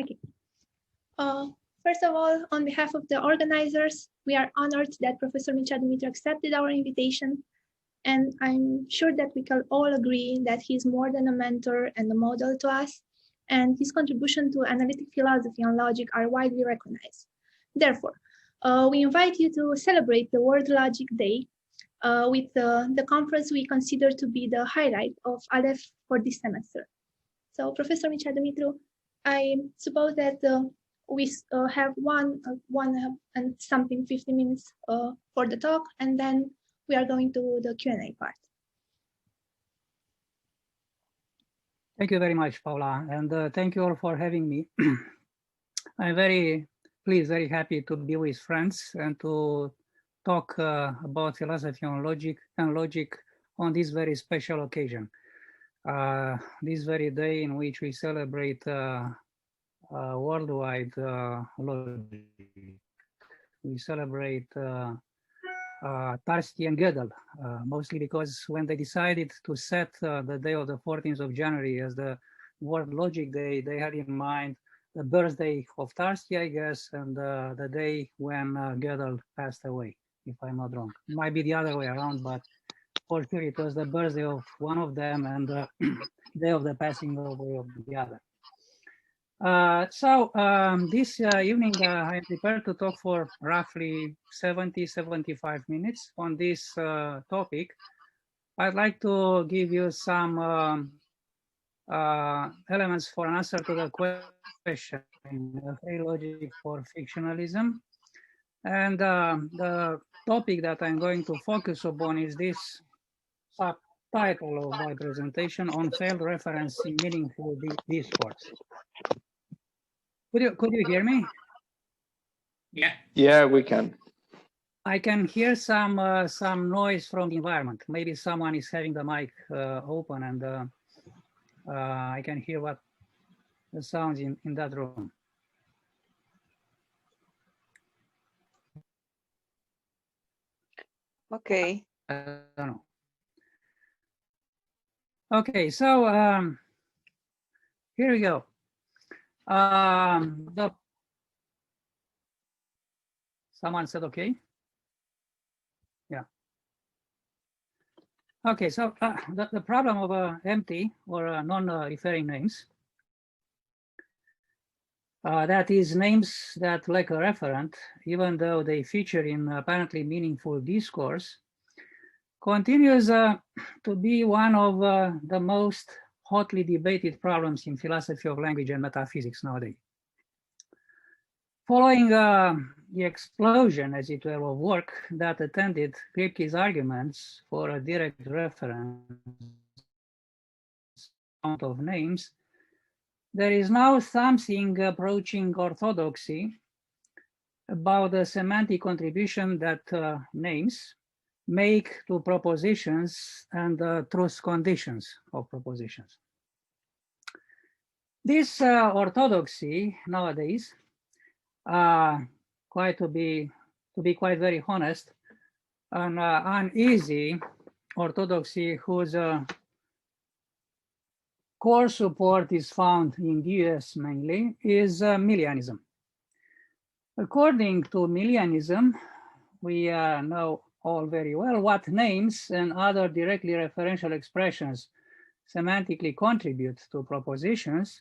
Okay. First of all, on behalf of the organizers, we are honored that Professor Mircea DUMITRU accepted our invitation. And I'm sure that we can all agree that he's more than a mentor and a model to us, and his contribution to analytic philosophy and logic are widely recognized. Therefore, we invite you to celebrate the World Logic Day with the conference we consider to be the highlight of Aleph for this semester. So, Professor Mircea DUMITRU, I suppose that we have one and something 50 minutes for the talk, and then we are going to the Q&A part. Thank you very much, Paula, and thank you all for having me. I'm very pleased, very happy to be with friends and to talk about philosophy and logic on this very special occasion. This very day in which we celebrate worldwide logic. We celebrate Tarski and Gödel, mostly because when they decided to set the day of the 14th of January as the World Logic Day, they had in mind the birthday of Tarski, I guess, and the day when Gödel passed away, if I'm not wrong. It might be the other way around, but for sure it was the birthday of one of them and the day of the passing away of the other. This evening I am prepared to talk for roughly 70-75 minutes on this topic. I'd like to give you some elements for an answer to the question, free logic for fictionalism. And the topic that I'm going to focus upon is this subtitle of my presentation on failed reference in meaningful discourse. Could you hear me? Yeah, we can. I can hear some noise from the environment. Maybe someone is having the mic open, and I can hear what the sounds in that room. Okay. I don't know. Okay, so here we go. Someone said okay. Yeah. Okay, so the problem of empty or non-referring names, that is names that lack a referent, even though they feature in apparently meaningful discourse, continues to be one of the most hotly debated problems in philosophy of language and metaphysics nowadays. Following the explosion, as it were, of work that attended Kripke's arguments for a direct reference of names, there is now something approaching orthodoxy about the semantic contribution that names make to propositions and the truth conditions of propositions. This orthodoxy nowadays, to be quite very honest, an uneasy orthodoxy whose core support is found in the US mainly, is Millianism. According to Millianism, we know all very well what names and other directly referential expressions semantically contribute to propositions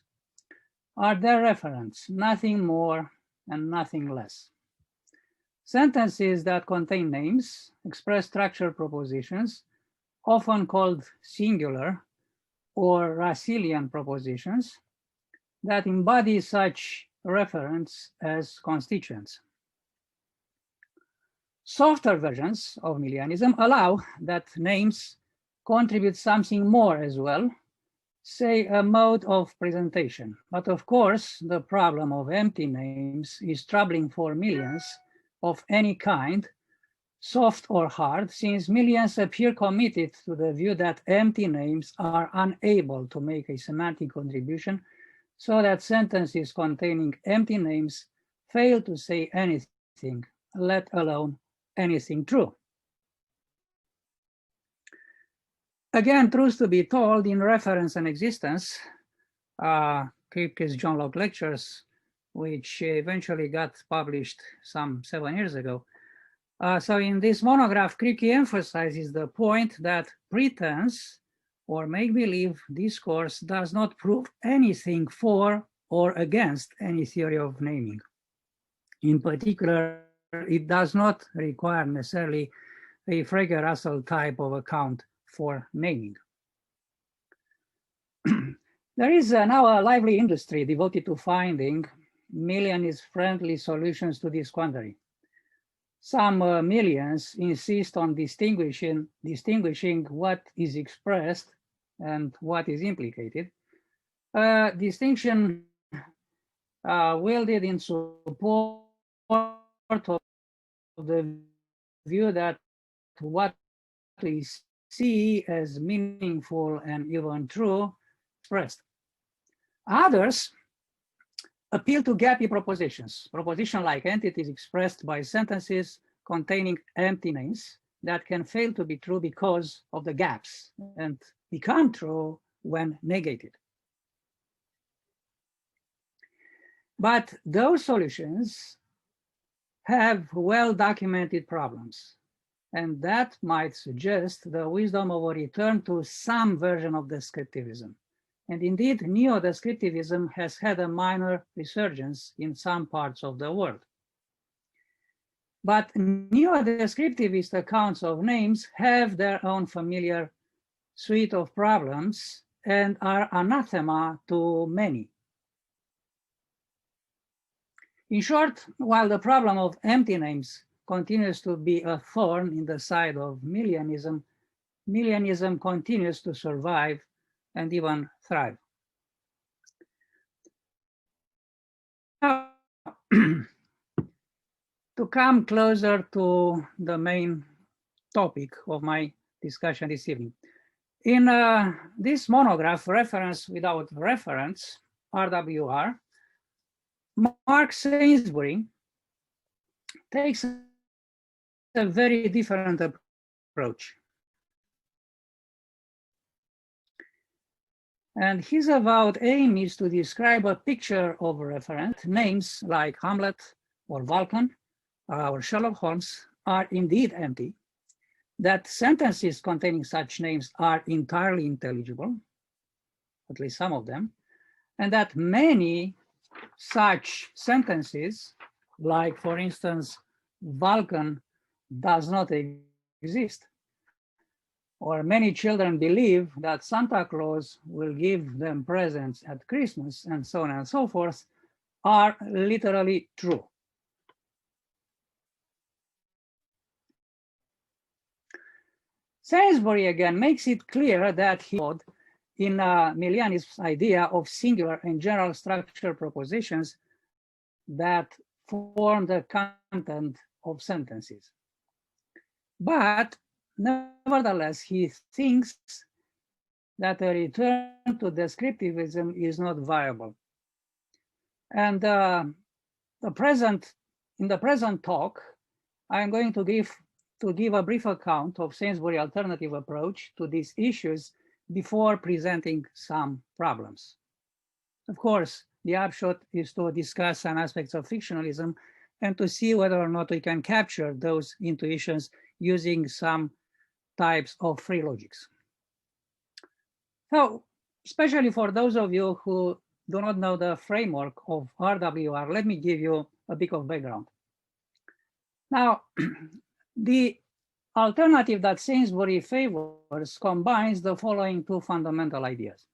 are their referents, nothing more and nothing less. Sentences that contain names express structured propositions, often called singular or Russellian propositions, that embody such referents as constituents. Softer versions of Millianism allow that names contribute something more as well, say a mode of presentation. But of course, the problem of empty names is troubling for millions of any kind, soft or hard, since millions appear committed to the view that empty names are unable to make a semantic contribution, so that sentences containing empty names fail to say anything, let alone anything true. Again, truth to be told, in Reference and Existence, Kripke's John Locke lectures, which eventually got published some 7 years ago. So in this monograph, Kripke emphasizes the point that pretense or make-believe discourse does not prove anything for or against any theory of naming. In particular, it does not require necessarily a Frege-Russell type of account for naming. There is now a lively industry devoted to finding Milianist-friendly solutions to this quandary. Some Milians insist on distinguishing what is expressed and what is implicated. Distinction wielded in support of the view that what we see as meaningful and even true expressed. Others appeal to gappy propositions, proposition-like entities expressed by sentences containing empty names that can fail to be true because of the gaps and become true when negated. But those solutions have well-documented problems, and that might suggest the wisdom of a return to some version of descriptivism. And indeed, neo-descriptivism has had a minor resurgence in some parts of the world. But neo-descriptivist accounts of names have their own familiar suite of problems and are anathema to many. In short, while the problem of empty names continues to be a thorn in the side of Milianism, Milianism continues to survive and even thrive. Now, to come closer to the main topic of my discussion this evening. In this monograph, Reference Without Reference, RWR, Mark Sainsbury takes a very different approach. And his avowed aim is to describe a picture of a referent. Names like Hamlet or Vulcan or Sherlock Holmes are indeed empty, that sentences containing such names are entirely intelligible, at least some of them, and that many such sentences, like for instance, Vulcan does not exist, or many children believe that Santa Claus will give them presents at Christmas, and so on and so forth, are literally true. Sainsbury again makes it clear that he in Milianism's idea of singular and general structure propositions that form the content of sentences. But nevertheless, he thinks that a return to descriptivism is not viable. And in the present talk, I'm going to give a brief account of Sainsbury's alternative approach to these issues before presenting some problems. Of course, the upshot is to discuss some aspects of fictionalism and to see whether or not we can capture those intuitions using some types of free logics. So, especially for those of you who do not know the framework of RWR, let me give you a bit of background. Now, the alternative that Sainsbury favors combines the following two fundamental ideas.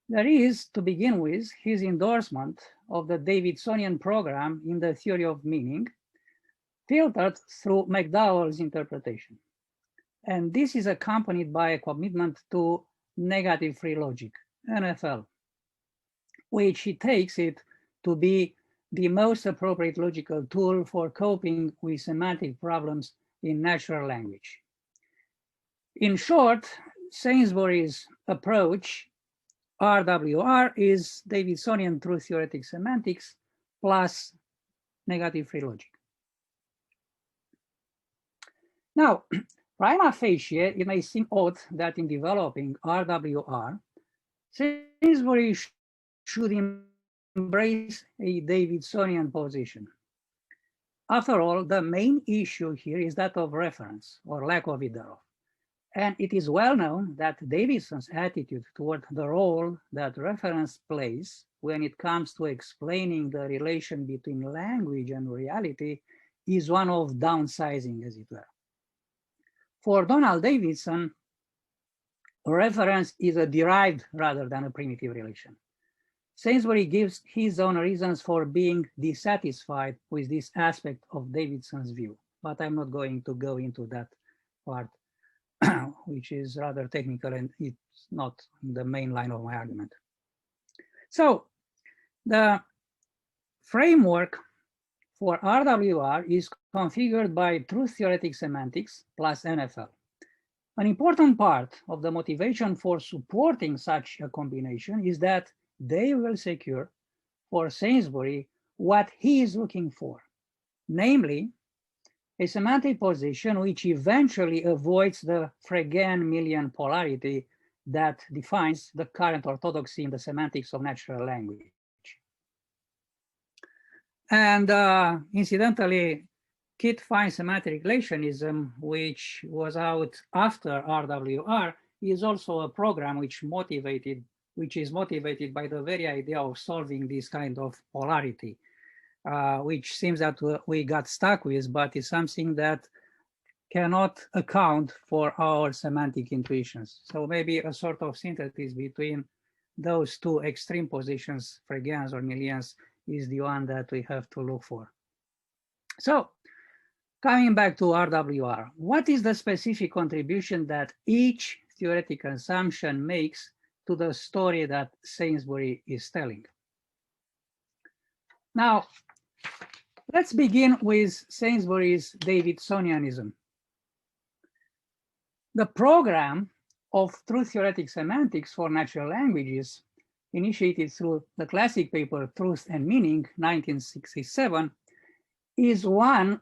There is, to begin with, his endorsement of the Davidsonian program in the theory of meaning, filtered through McDowell's interpretation. And this is accompanied by a commitment to negative free logic, NFL, which he takes it to be the most appropriate logical tool for coping with semantic problems in natural language. In short, Sainsbury's approach, RWR, is Davidsonian truth theoretic semantics plus negative free logic. Now, prima facie, it may seem odd that in developing RWR, Sainsbury should embrace a Davidsonian position. After all, the main issue here is that of reference, or lack of it thereof. And it is well known that Davidson's attitude toward the role that reference plays when it comes to explaining the relation between language and reality is one of downsizing, as it were. For Donald Davidson, reference is a derived rather than a primitive relation. Sainsbury gives his own reasons for being dissatisfied with this aspect of Davidson's view, but I'm not going to go into that part, which is rather technical and it's not the main line of my argument. So the framework for RWR is configured by truth theoretic semantics plus NFL. An important part of the motivation for supporting such a combination is that they will secure for Sainsbury what he is looking for, namely a semantic position which eventually avoids the Fregean-Millian polarity that defines the current orthodoxy in the semantics of natural language. And incidentally, Kit Fine's semantic relationism, which was out after RWR, is also a program which is motivated by the very idea of solving this kind of polarity, which seems that we got stuck with, but is something that cannot account for our semantic intuitions. So maybe a sort of synthesis between those two extreme positions, Fregeans or Millians, is the one that we have to look for. So coming back to RWR, what is the specific contribution that each theoretical assumption makes to the story that Sainsbury is telling? Now, let's begin with Sainsbury's Davidsonianism. The program of truth theoretic semantics for natural languages, initiated through the classic paper Truth and Meaning, 1967, is one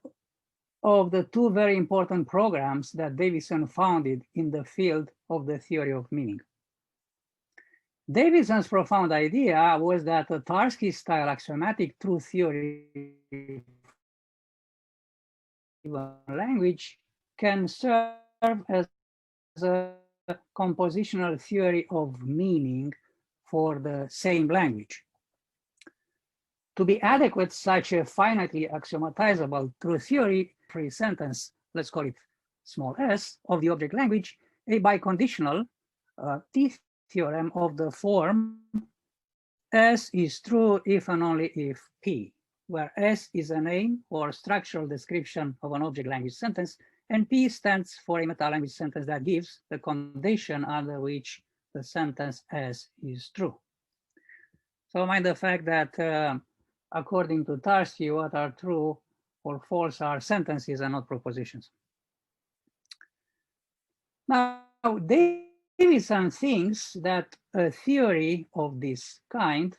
of the two very important programs that Davidson founded in the field of the theory of meaning. Davidson's profound idea was that a Tarski-style axiomatic truth theory language can serve as a compositional theory of meaning for the same language. To be adequate, such a finitely axiomatizable truth theory free sentence, let's call it small s, of the object language, a biconditional T theorem of the form S is true if and only if P, where S is a name or structural description of an object language sentence, and P stands for a meta-language sentence that gives the condition under which the sentence S is true. So mind the fact that according to Tarski, what are true or false are sentences and not propositions. Now, Davidson thinks that a theory of this kind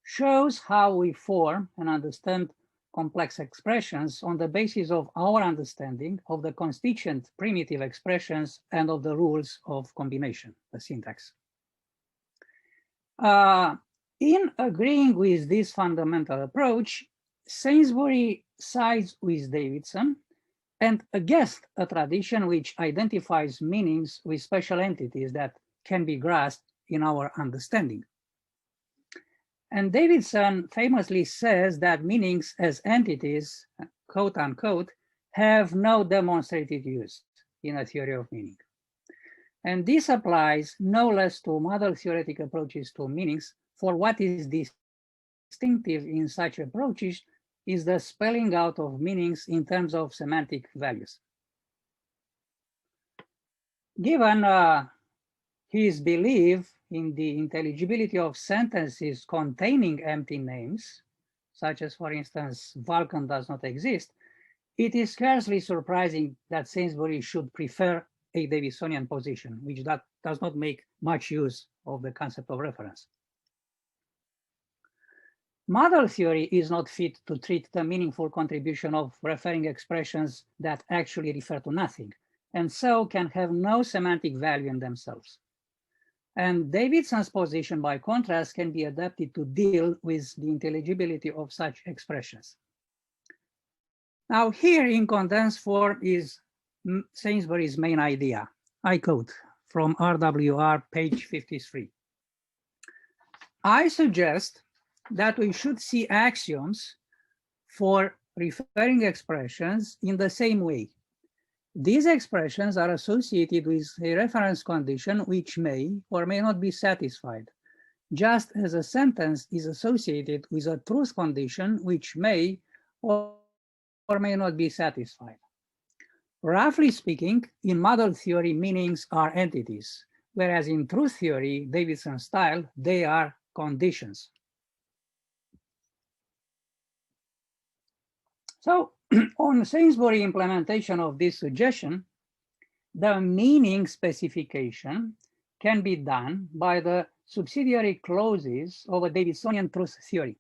shows how we form and understand complex expressions on the basis of our understanding of the constituent primitive expressions and of the rules of combination, the syntax. In agreeing with this fundamental approach, Sainsbury sides with Davidson and against a tradition which identifies meanings with special entities that can be grasped in our understanding. And Davidson famously says that meanings as entities, quote unquote, have no demonstrated use in a theory of meaning. And this applies no less to model theoretic approaches to meanings, for what is distinctive in such approaches is the spelling out of meanings in terms of semantic values. Given his belief in the intelligibility of sentences containing empty names, such as, for instance, Vulcan does not exist, it is scarcely surprising that Sainsbury should prefer a Davidsonian position, which does not make much use of the concept of reference. Model theory is not fit to treat the meaningful contribution of referring expressions that actually refer to nothing, and so can have no semantic value in themselves. And Davidson's position, by contrast, can be adapted to deal with the intelligibility of such expressions. Now, here in condensed form is Sainsbury's main idea. I quote from RWR, page 53. I suggest that we should see axioms for referring expressions in the same way. These expressions are associated with a reference condition which may or may not be satisfied, just as a sentence is associated with a truth condition which may or may not be satisfied. Roughly speaking, in model theory, meanings are entities, whereas in truth theory, Davidson style, they are conditions. So on Sainsbury implementation of this suggestion, the meaning specification can be done by the subsidiary clauses of a Davidsonian truth theory,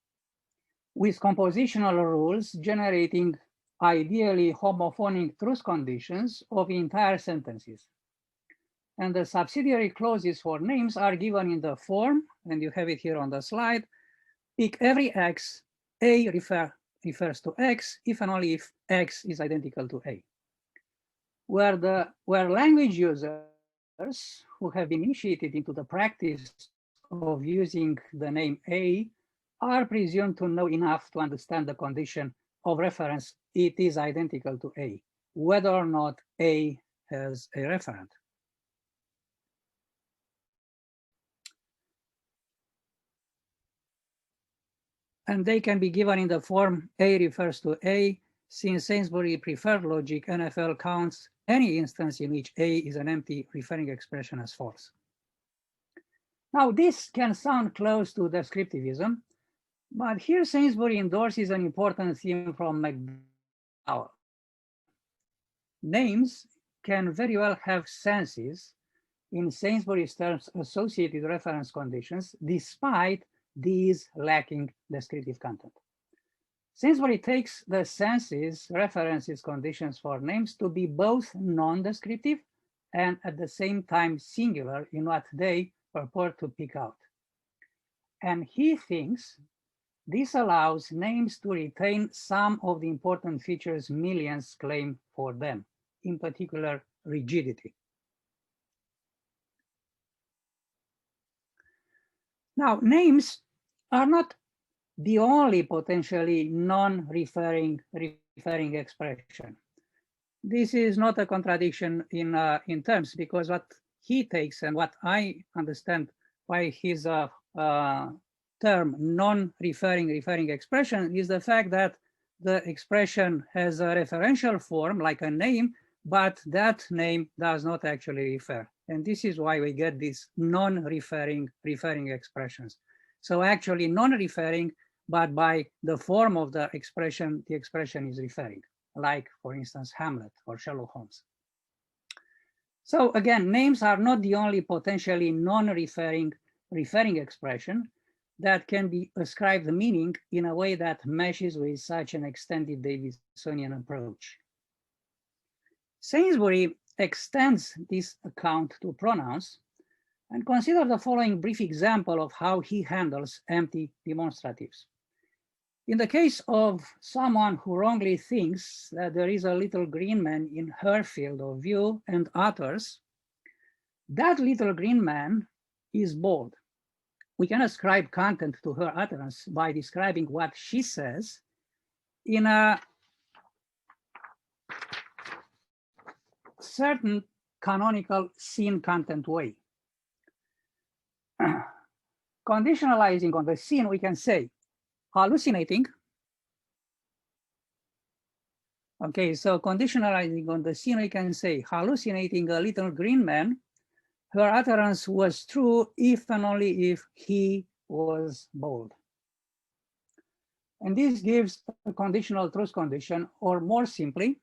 with compositional rules generating ideally homophonic truth conditions of entire sentences. And the subsidiary clauses for names are given in the form, and you have it here on the slide, pick every x, A refers to x, if and only if x is identical to A. Where language users who have been initiated into the practice of using the name A are presumed to know enough to understand the condition of reference, it is identical to A, whether or not A has a referent. And they can be given in the form A refers to A. Since Sainsbury preferred logic, NFL counts any instance in which A is an empty referring expression as false. Now, this can sound close to descriptivism, but here Sainsbury endorses an important theme from McDowell. Names can very well have senses in Sainsbury's terms associated reference conditions, despite these lacking descriptive content. Sainsbury takes the senses, references, conditions for names to be both non-descriptive and at the same time singular in what they purport to pick out. And he thinks this allows names to retain some of the important features millions claim for them, in particular rigidity. Now, names are not the only potentially non-referring expression. This is not a contradiction in terms, because what he takes and what I understand by his term non-referring expression is the fact that the expression has a referential form like a name, but that name does not actually refer. And this is why we get these non-referring expressions. So actually non-referring, but by the form of the expression is referring, like, for instance, Hamlet or Sherlock Holmes. So again, names are not the only potentially non-referring expression that can be ascribed the meaning in a way that meshes with such an extended Davidsonian approach. Sainsbury extends this account to pronouns, and consider the following brief example of how he handles empty demonstratives. In the case of someone who wrongly thinks that there is a little green man in her field of view and utters, that little green man is bold. We can ascribe content to her utterance by describing what she says in a certain canonical scene content way. Conditionalizing on the scene, we can say hallucinating. Okay, so conditionalizing on the scene, we can say hallucinating a little green man. Her utterance was true if and only if he was bold. And this gives a conditional truth condition, or more simply,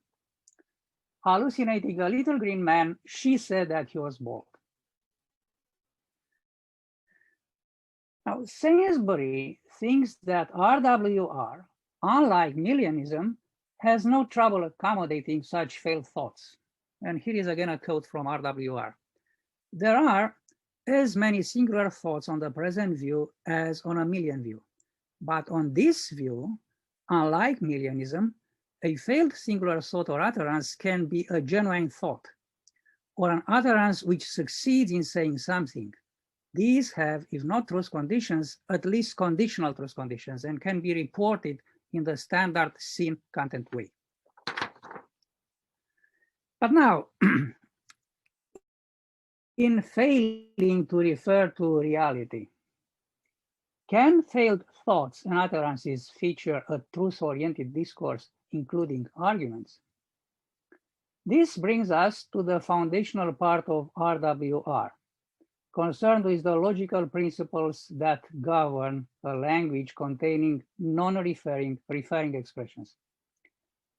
hallucinating a little green man, she said that he was bold. Now, Sainsbury thinks that RWR, unlike Millianism, has no trouble accommodating such failed thoughts. And here is again a quote from RWR. There are as many singular thoughts on the present view as on a million view. But on this view, unlike millionism, a failed singular thought or utterance can be a genuine thought, or an utterance which succeeds in saying something. These have, if not truth conditions, at least conditional truth conditions, and can be reported in the standard SYN content way. But now, in failing to refer to reality, can failed thoughts and utterances feature a truth-oriented discourse, including arguments? This brings us to the foundational part of RWR, concerned with the logical principles that govern a language containing non-referring referring expressions.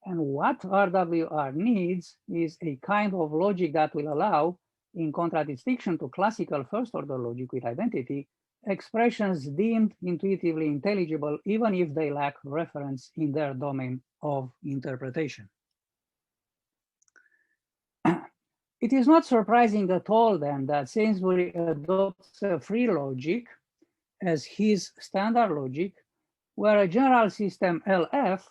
And what RWR needs is a kind of logic that will allow, in contradistinction to classical first-order logic with identity, expressions deemed intuitively intelligible, even if they lack reference in their domain of interpretation. It is not surprising at all then that Sainsbury adopts a free logic as his standard logic, where a general system LF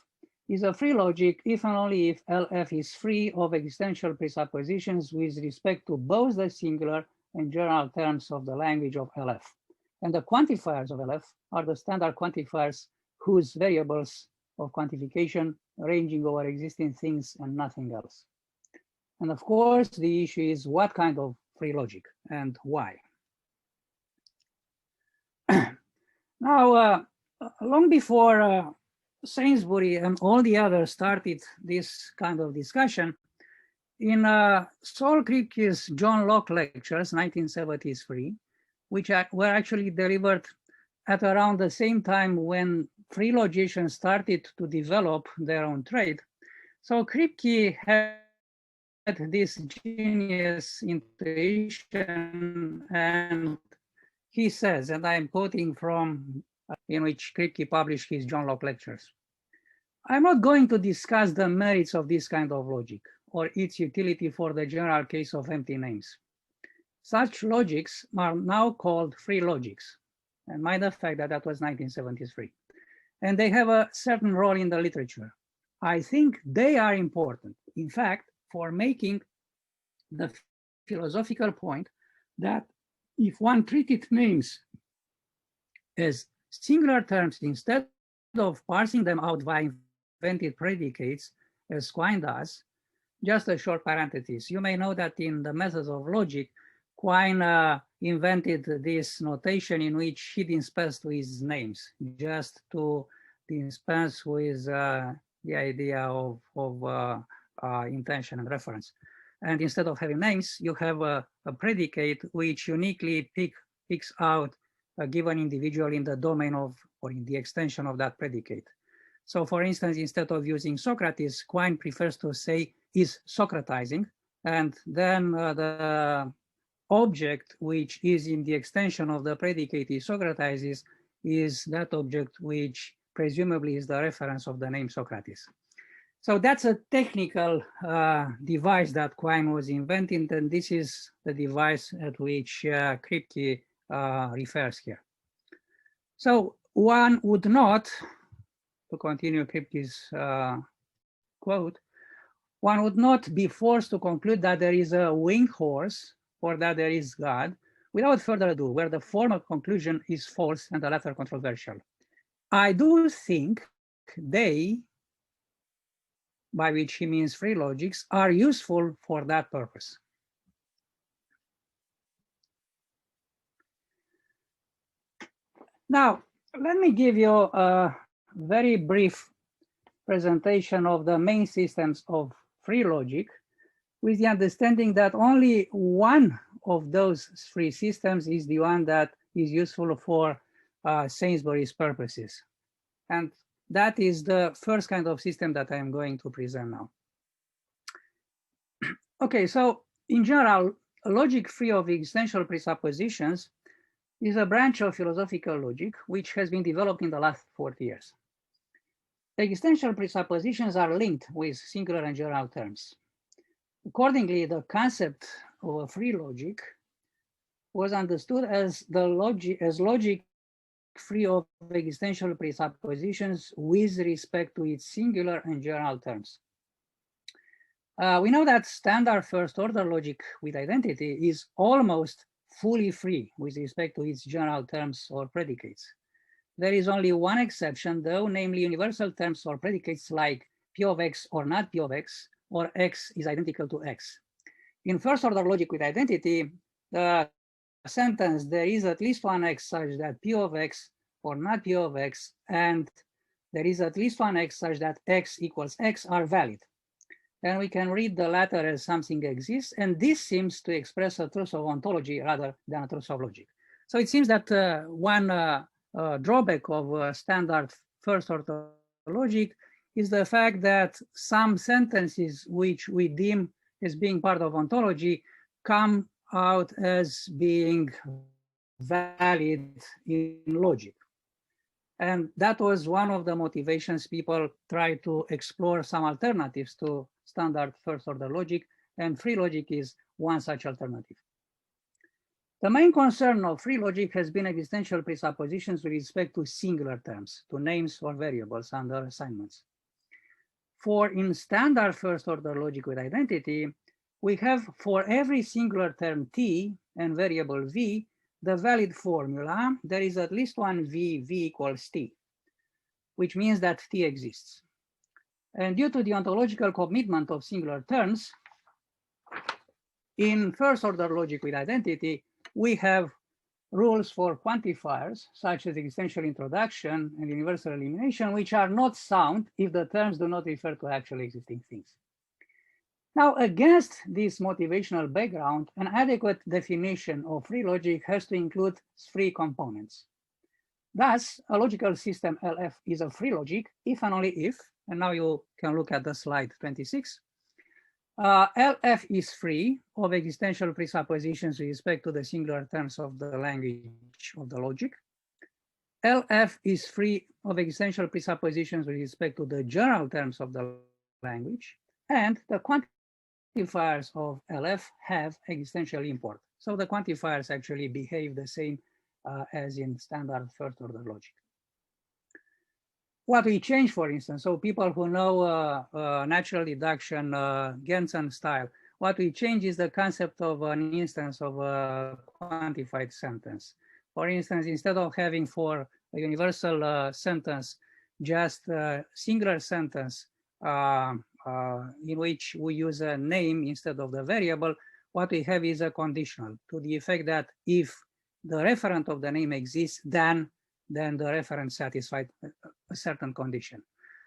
is a free logic if and only if LF is free of existential presuppositions with respect to both the singular and general terms of the language of LF. And the quantifiers of LF are the standard quantifiers whose variables of quantification ranging over existing things and nothing else. And of course, the issue is what kind of free logic and why. Now, long before Sainsbury and all the others started this kind of discussion, in Saul Kripke's John Locke lectures, 1973, which were actually delivered at around the same time when free logicians started to develop their own trade. So Kripke had this genius intuition, and he says, and I'm quoting from in which Kripke published his John Locke lectures, "I'm not going to discuss the merits of this kind of logic or its utility for the general case of empty names. Such logics are now called free logics." And mind the fact that that was 1973. "And they have a certain role in the literature. I think they are important, in fact, for making the philosophical point that if one treated names as singular terms instead of parsing them out via invented predicates, as Quine does," just a short parenthesis, you may know that in the methods of logic, Quine invented this notation in which he dispensed with names, just to dispense with the idea of intention and reference. And instead of having names, you have a predicate which uniquely picks out a given individual in the domain of, or in the extension of that predicate. So for instance, instead of using Socrates, Quine prefers to say is Socratizing, and then the object which is in the extension of the predicate is Socratizes is that object which presumably is the reference of the name Socrates. So that's a technical device that Quine was inventing, and this is the device at which Kripke refers here. So one would not, to continue Kripke's quote, one would not be forced to conclude that there is a winged horse or that there is God without further ado, where the former conclusion is false and the latter controversial. I do think they, by which he means free logics, are useful for that purpose. Now, let me give you a very brief presentation of the main systems of free logic, with the understanding that only one of those three systems is the one that is useful for Sainsbury's purposes. And that is the first kind of system that I am going to present now. Okay, so in general, logic free of existential presuppositions is a branch of philosophical logic which has been developed in the last 40 years. Existential presuppositions are linked with singular and general terms. Accordingly, the concept of a free logic was understood as logic free of existential presuppositions with respect to its singular and general terms. We know that standard first order logic with identity is almost fully free with respect to its general terms or predicates. There is only one exception though, namely universal terms or predicates like P of X or not P of X, or X is identical to X. In first order logic with identity, the sentence there is at least one X such that P of X or not P of X, and there is at least one X such that X equals X are valid. Then we can read the latter as something exists, and this seems to express a truth of ontology rather than a truth of logic. So it seems that one drawback of standard first order logic is the fact that some sentences which we deem as being part of ontology come out as being valid in logic. And that was one of the motivations people try to explore some alternatives to standard first order logic, and free logic is one such alternative. The main concern of free logic has been existential presuppositions with respect to singular terms, to names or variables under assignments. For in standard first order logic with identity, we have for every singular term T and variable V, the valid formula, there is at least one V equals T, which means that T exists. And due to the ontological commitment of singular terms, in first order logic with identity, we have rules for quantifiers, such as existential introduction and universal elimination, which are not sound if the terms do not refer to actually existing things. Now, against this motivational background, an adequate definition of free logic has to include three components. Thus, a logical system LF is a free logic if and only if, and now you can look at the slide 26, LF is free of existential presuppositions with respect to the singular terms of the language of the logic. LF is free of existential presuppositions with respect to the general terms of the language, and the quantifiers of LF have existential import. So the quantifiers actually behave the same as in standard first order logic. What we change, for instance, so people who know natural deduction, Gensen style, what we change is the concept of an instance of a quantified sentence. For instance, instead of having for a universal sentence, just a singular sentence in which we use a name instead of the variable, what we have is a conditional to the effect that if the referent of the name exists, then the referent satisfied a certain condition.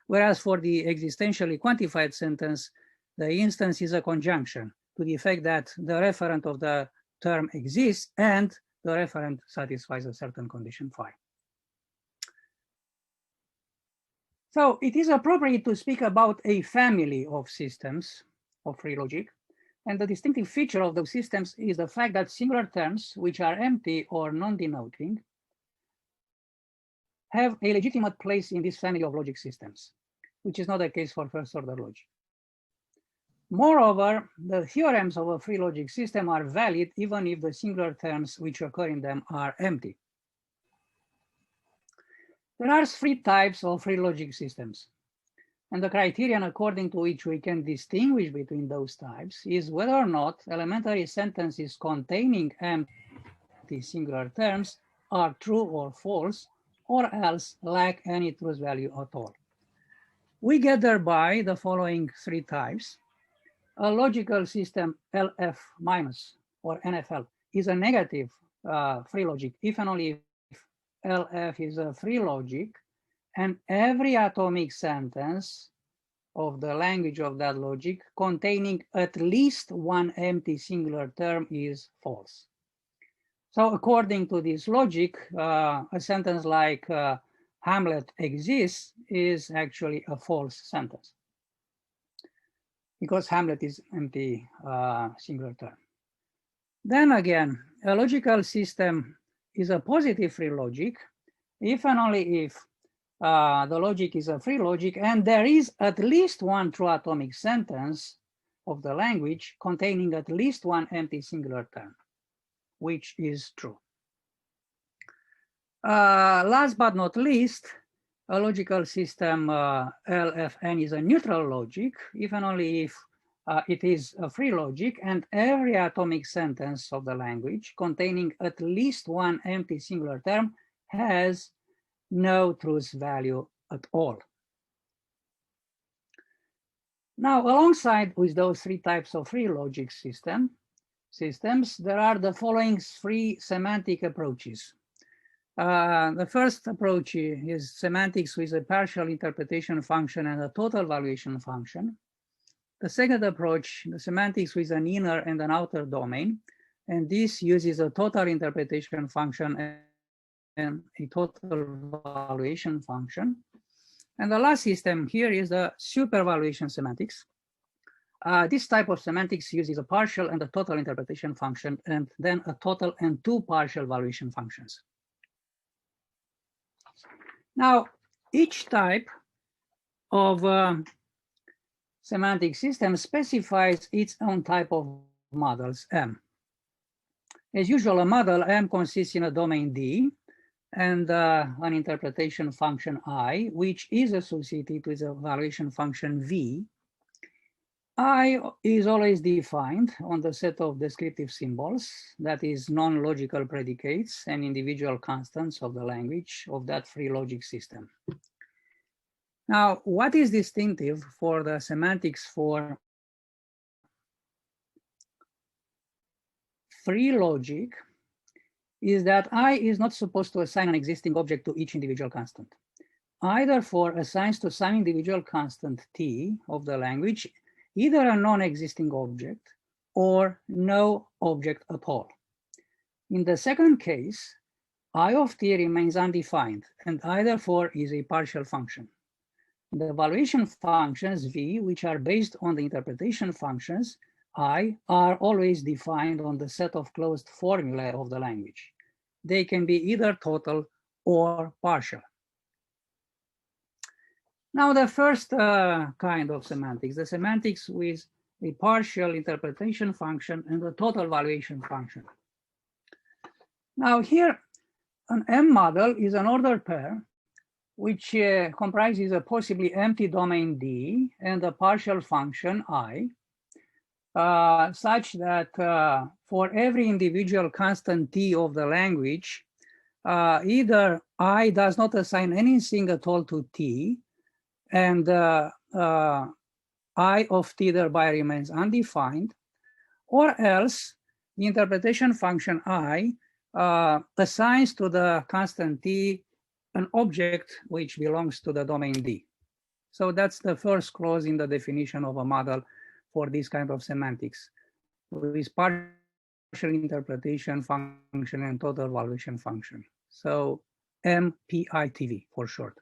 Whereas for the existentially quantified sentence, the instance is a conjunction to the effect that the referent of the term exists and the referent satisfies a certain condition phi. So it is appropriate to speak about a family of systems of free logic. And the distinctive feature of those systems is the fact that singular terms, which are empty or non-denoting, have a legitimate place in this family of logic systems, which is not the case for first order logic. Moreover, the theorems of a free logic system are valid even if the singular terms which occur in them are empty. There are three types of free logic systems. And the criterion according to which we can distinguish between those types is whether or not elementary sentences containing empty singular terms are true or false, or else lack any truth value at all. We get thereby the following three types. A logical system LF minus or NFL is a negative free logic if and only if LF is a free logic and every atomic sentence of the language of that logic containing at least one empty singular term is false. So according to this logic, a sentence like Hamlet exists is actually a false sentence because Hamlet is empty singular term. Then again, a logical system is a positive free logic if and only if the logic is a free logic and there is at least one true atomic sentence of the language containing at least one empty singular term. which is true. Last but not least, a logical system LFN is a neutral logic, if and only if it is a free logic, and every atomic sentence of the language containing at least one empty singular term has no truth value at all. Now, alongside with those three types of free logic systems, there are the following three semantic approaches. The first approach is semantics with a partial interpretation function and a total valuation function. The second approach, the semantics with an inner and an outer domain, and this uses a total interpretation function and a total valuation function. And the last system here is the supervaluation semantics. This type of semantics uses a partial and a total interpretation function, and then a total and two partial valuation functions. Now, each type of semantic system specifies its own type of models M. As usual, a model M consists in a domain D and an interpretation function I, which is associated with a valuation function V. I is always defined on the set of descriptive symbols, that is non-logical predicates and individual constants of the language of that free logic system. Now, what is distinctive for the semantics for free logic is that I is not supposed to assign an existing object to each individual constant. I therefore assigns to some individual constant T of the language either a non-existing object or no object at all. In the second case, I of T remains undefined, and I therefore is a partial function. The valuation functions V, which are based on the interpretation functions I, are always defined on the set of closed formulae of the language. They can be either total or partial. Now, the first kind of semantics, the semantics with a partial interpretation function and a total valuation function. Now here, an M model is an ordered pair which comprises a possibly empty domain D and a partial function I, such that for every individual constant T of the language, either I does not assign anything at all to T, and I of T thereby remains undefined, or else the interpretation function I assigns to the constant T an object which belongs to the domain D. So that's the first clause in the definition of a model for this kind of semantics, with partial interpretation function and total valuation function. So MPITV for short.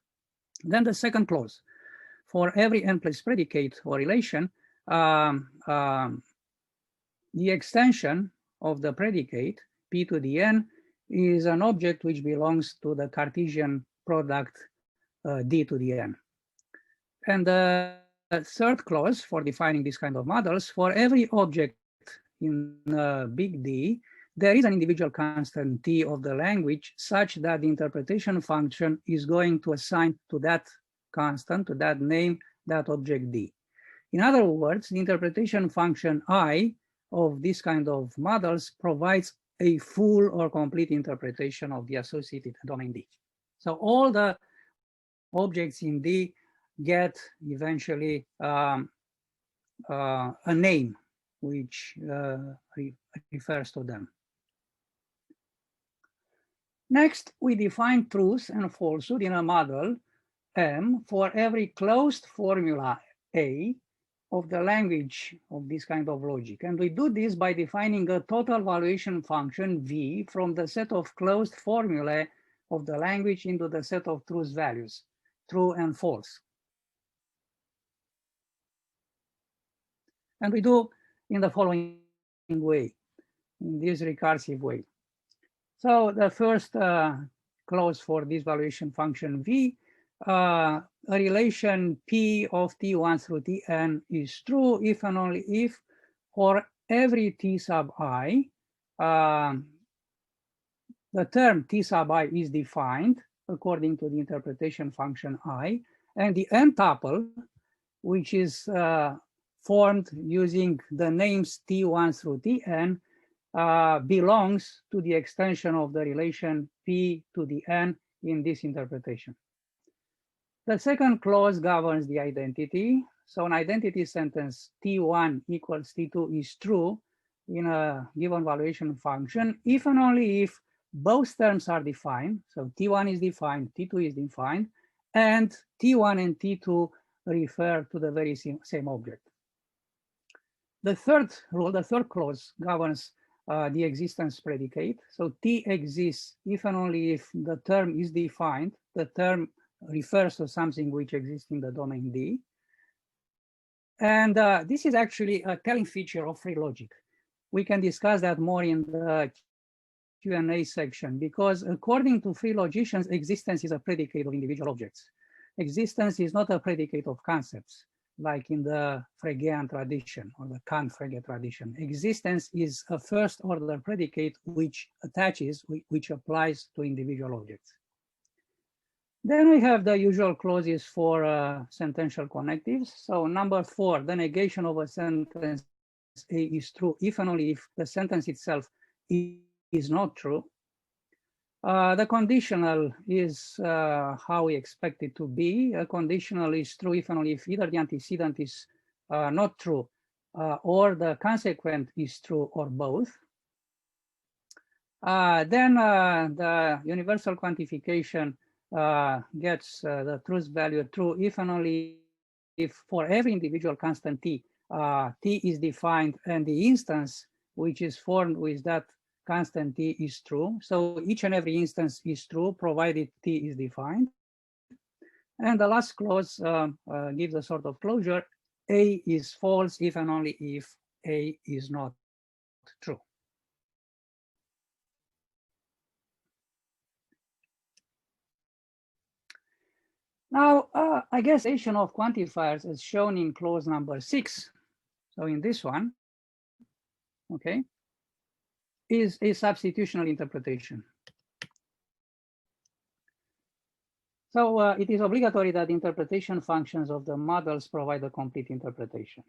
Then the second clause, for every n plus predicate or relation, the extension of the predicate P to the n is an object which belongs to the Cartesian product D to the n. And the third clause for defining this kind of models, for every object in big D, there is an individual constant T of the language such that the interpretation function is going to assign to that constant, to that name, that object D. In other words, the interpretation function I of this kind of models provides a full or complete interpretation of the associated domain D. So all the objects in D get eventually a name which refers to them. Next, we define truth and falsehood in a model M for every closed formula A of the language of this kind of logic. And we do this by defining a total valuation function V from the set of closed formulae of the language into the set of truth values, true and false. And we do in the following way, in this recursive way. So the first clause for this valuation function V, a relation P of T1 through Tn is true if and only if for every T sub I, the term T sub I is defined according to the interpretation function I, and the n tuple, which is formed using the names T1 through Tn, belongs to the extension of the relation P to the n in this interpretation. The second clause governs the identity. So an identity sentence T1 equals T2 is true in a given valuation function if and only if both terms are defined. So T1 is defined, T2 is defined, and T1 and T2 refer to the very same object. The third rule, the third clause governs the existence predicate. So T exists if and only if the term is defined. The term refers to something which exists in the domain D. And this is actually a telling feature of free logic. We can discuss that more in the Q&A section, because according to free logicians, existence is a predicate of individual objects. Existence is not a predicate of concepts, like in the Fregean tradition or the Kant-Frege tradition. Existence is a first order predicate which attaches, which applies to individual objects. Then we have the usual clauses for sentential connectives. So number 4, the negation of a sentence A is true if and only if the sentence itself is not true. The conditional is how we expect it to be. A conditional is true if and only if either the antecedent is not true or the consequent is true or both. Then the universal quantification gets the truth value true if and only if for every individual constant T, T is defined and the instance which is formed with that constant T is true. So each and every instance is true provided T is defined. And the last clause gives a sort of closure. A is false if and only if A is not true. Now, I guess addition of quantifiers is shown in clause number 6. So in this one, okay, is a substitutional interpretation. So it is obligatory that interpretation functions of the models provide a complete interpretation.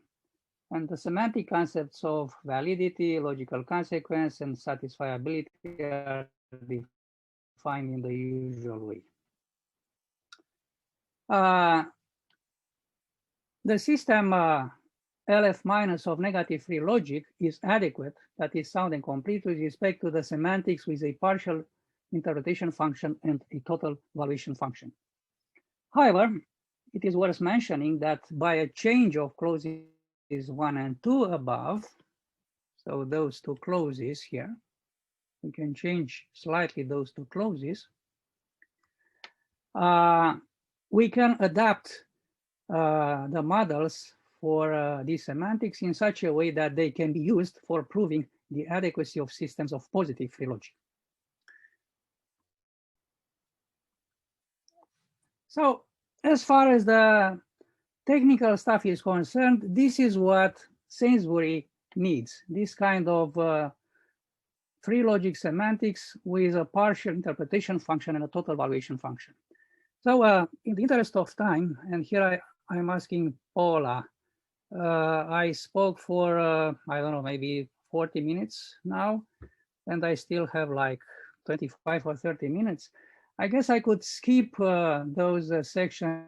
And the semantic concepts of validity, logical consequence, and satisfiability are defined in the usual way. The system LF minus of negative free logic is adequate, that is sound and complete with respect to the semantics with a partial interpretation function and a total valuation function. However, it is worth mentioning that by a change of clauses 1 and 2 above, so those two clauses here, we can change slightly those two clauses, we can adapt the models for these semantics in such a way that they can be used for proving the adequacy of systems of positive free logic. So as far as the technical stuff is concerned, this is what Sainsbury needs, this kind of free logic semantics with a partial interpretation function and a total valuation function. So in the interest of time, and here I'm asking Paula, I spoke for, I don't know, maybe 40 minutes now, and I still have like 25 or 30 minutes. I guess I could skip those sections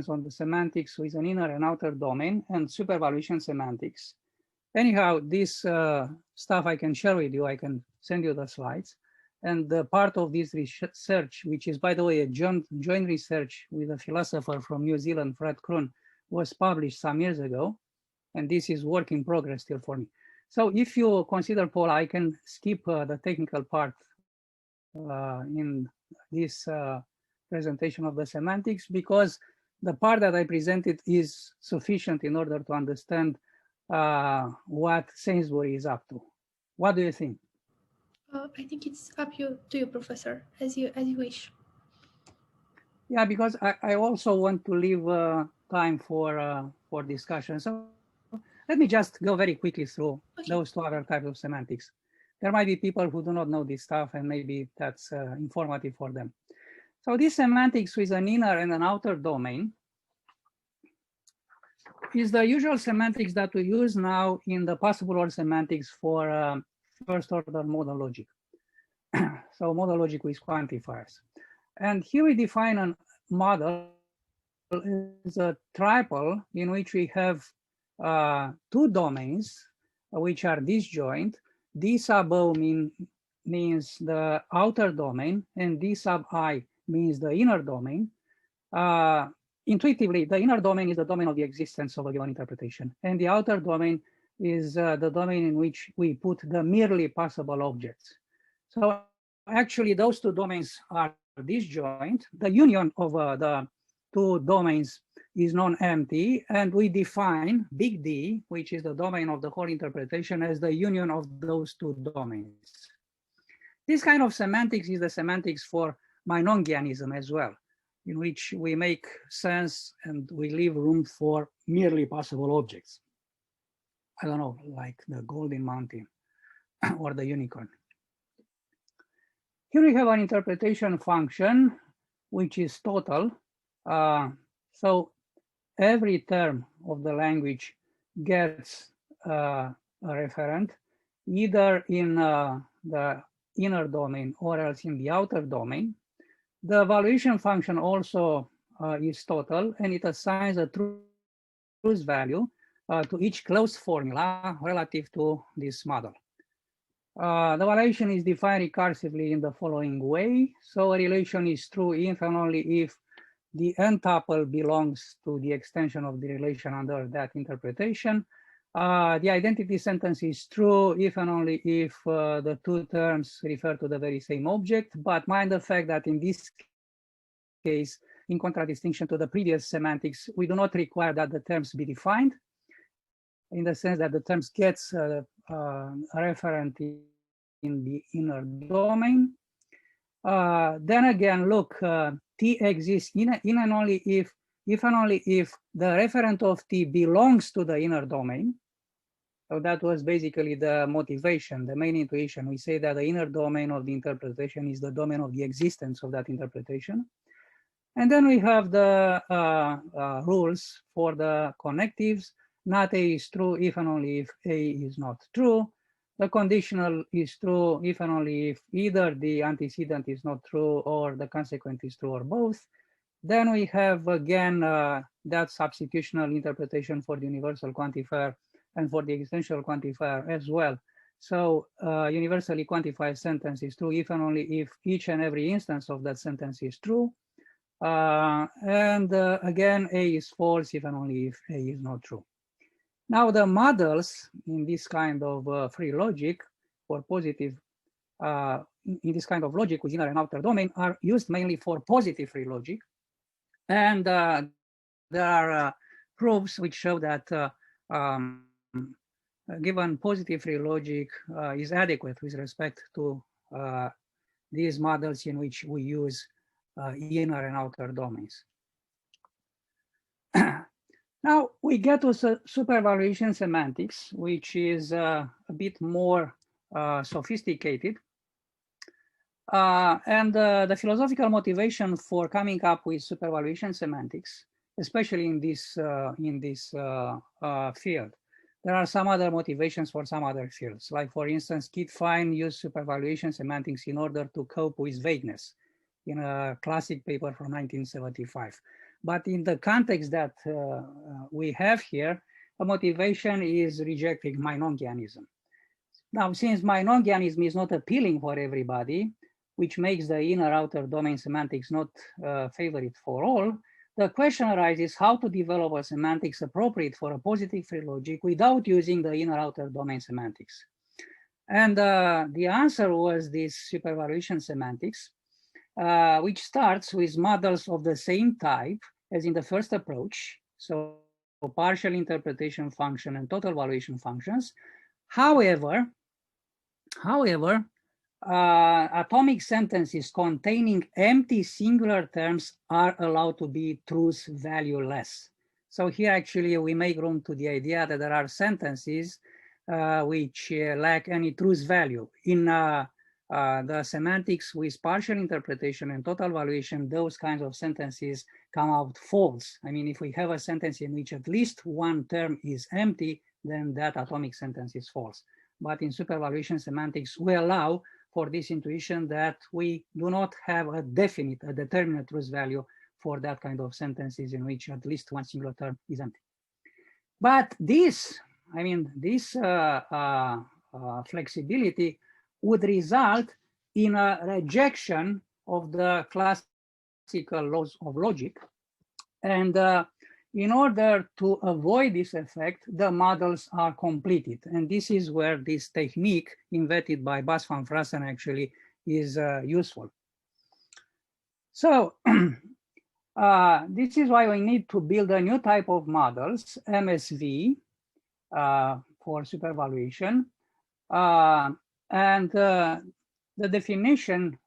on the semantics with an inner and outer domain and supervaluation semantics. Anyhow, this stuff I can share with you. I can send you the slides. And the part of this research, which is, by the way, a joint research with a philosopher from New Zealand, Fred Kroon, was published some years ago. And this is work in progress still for me. So if you consider, Paul, I can skip the technical part in this presentation of the semantics, because the part that I presented is sufficient in order to understand what Sainsbury is up to. What do you think? I think it's up to you, Professor, as you wish. Yeah, because I also want to leave time for discussion. So let me just go very quickly through those two other types of semantics. there might be people who do not know this stuff, and maybe that's informative for them. So this semantics with an inner and an outer domain is the usual semantics that we use now in the possible order semantics for first order modal logic. So modal logic with quantifiers. And here we define a model as a triple in which we have two domains which are disjoint. D sub O means the outer domain, and D sub I means the inner domain. Intuitively, the inner domain is the domain of the existence of a given interpretation, and the outer domain is the domain in which we put the merely possible objects. So actually, those two domains are disjoint. The union of the two domains is non-empty, and we define big D, which is the domain of the whole interpretation, as the union of those two domains. This kind of semantics is the semantics for Meinongianism as well, in which we make sense and we leave room for merely possible objects. I don't know, like the golden mountain or the unicorn. Here we have an interpretation function, which is total. So every term of the language gets a referent, either in the inner domain or else in the outer domain. The valuation function also is total, and it assigns a truth value to each closed formula relative to this model. The valuation is defined recursively in the following way. So a relation is true if and only if the n tuple belongs to the extension of the relation under that interpretation. The identity sentence is true if and only if the two terms refer to the very same object, but mind the fact that in this case, in contradistinction to the previous semantics, we do not require that the terms be defined, in the sense that the terms gets a referent in the inner domain. Then again, look, T exists in and only if and only if the referent of T belongs to the inner domain. So that was basically the motivation, the main intuition. We say that the inner domain of the interpretation is the domain of the existence of that interpretation. And then we have the rules for the connectives. Not A is true if and only if A is not true. The conditional is true if and only if either the antecedent is not true or the consequent is true or both. Then we have again that substitutional interpretation for the universal quantifier and for the existential quantifier as well. So universally quantified sentence is true if and only if each and every instance of that sentence is true. Again, A is false if and only if A is not true. Now the models in this kind of free logic for positive, in this kind of logic with inner and outer domain are used mainly for positive free logic. And there are proofs which show that given positive free logic is adequate with respect to these models in which we use inner and outer domains. Now we get to supervaluation semantics, which is a bit more sophisticated. The philosophical motivation for coming up with supervaluation semantics, especially in this field. There are some other motivations for some other fields. Like for instance, Kit Fine used supervaluation semantics in order to cope with vagueness in a classic paper from 1975. But in the context that we have here, the motivation is rejecting Meinongianism. Now, since Meinongianism is not appealing for everybody, which makes the inner-outer domain semantics not favorite for all, the question arises how to develop a semantics appropriate for a positive free logic without using the inner-outer domain semantics. And the answer was this supervaluation semantics, which starts with models of the same type as in the first approach, so partial interpretation function and total valuation functions. However, atomic sentences containing empty singular terms are allowed to be truth valueless. So here actually we make room to the idea that there are sentences which lack any truth value. In the semantics with partial interpretation and total valuation, those kinds of sentences come out false. I mean, if we have a sentence in which at least one term is empty, then that atomic sentence is false. But in supervaluation semantics, we allow for this intuition that we do not have a determinate truth value for that kind of sentences in which at least one singular term is empty. But this, I mean, this flexibility would result in a rejection of the classical laws of logic. And in order to avoid this effect, the models are completed. And this is where this technique invented by Bas van Frassen actually is useful. So this is why we need to build a new type of models, MSV, for supervaluation. And the definition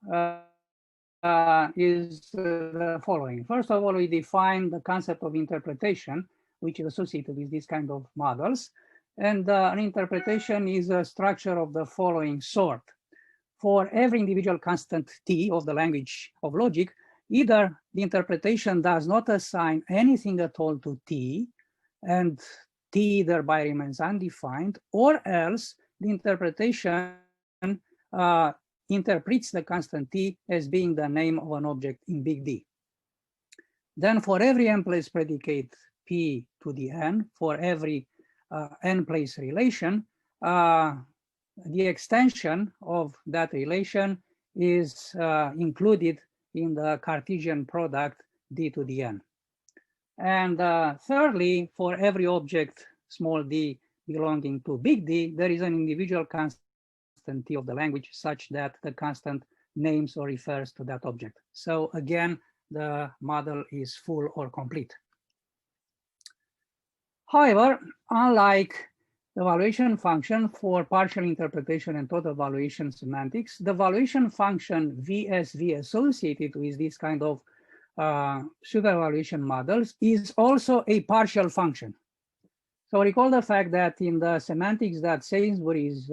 is the following. First of all, we define the concept of interpretation, which is associated with this kind of models. And an interpretation is a structure of the following sort. For every individual constant T of the language of logic, either the interpretation does not assign anything at all to T, and T thereby remains undefined, or else the interpretation interprets the constant T as being the name of an object in big D. Then for every n-place predicate P to the n, for every n-place relation, the extension of that relation is included in the Cartesian product D to the n. And thirdly, for every object small d belonging to big D, there is an individual constant T of the language such that the constant names or refers to that object. So again, the model is full or complete. However, unlike the valuation function for partial interpretation and total valuation semantics, the valuation function VSV associated with this kind of supervaluation models is also a partial function. So recall the fact that in the semantics that Sainsbury is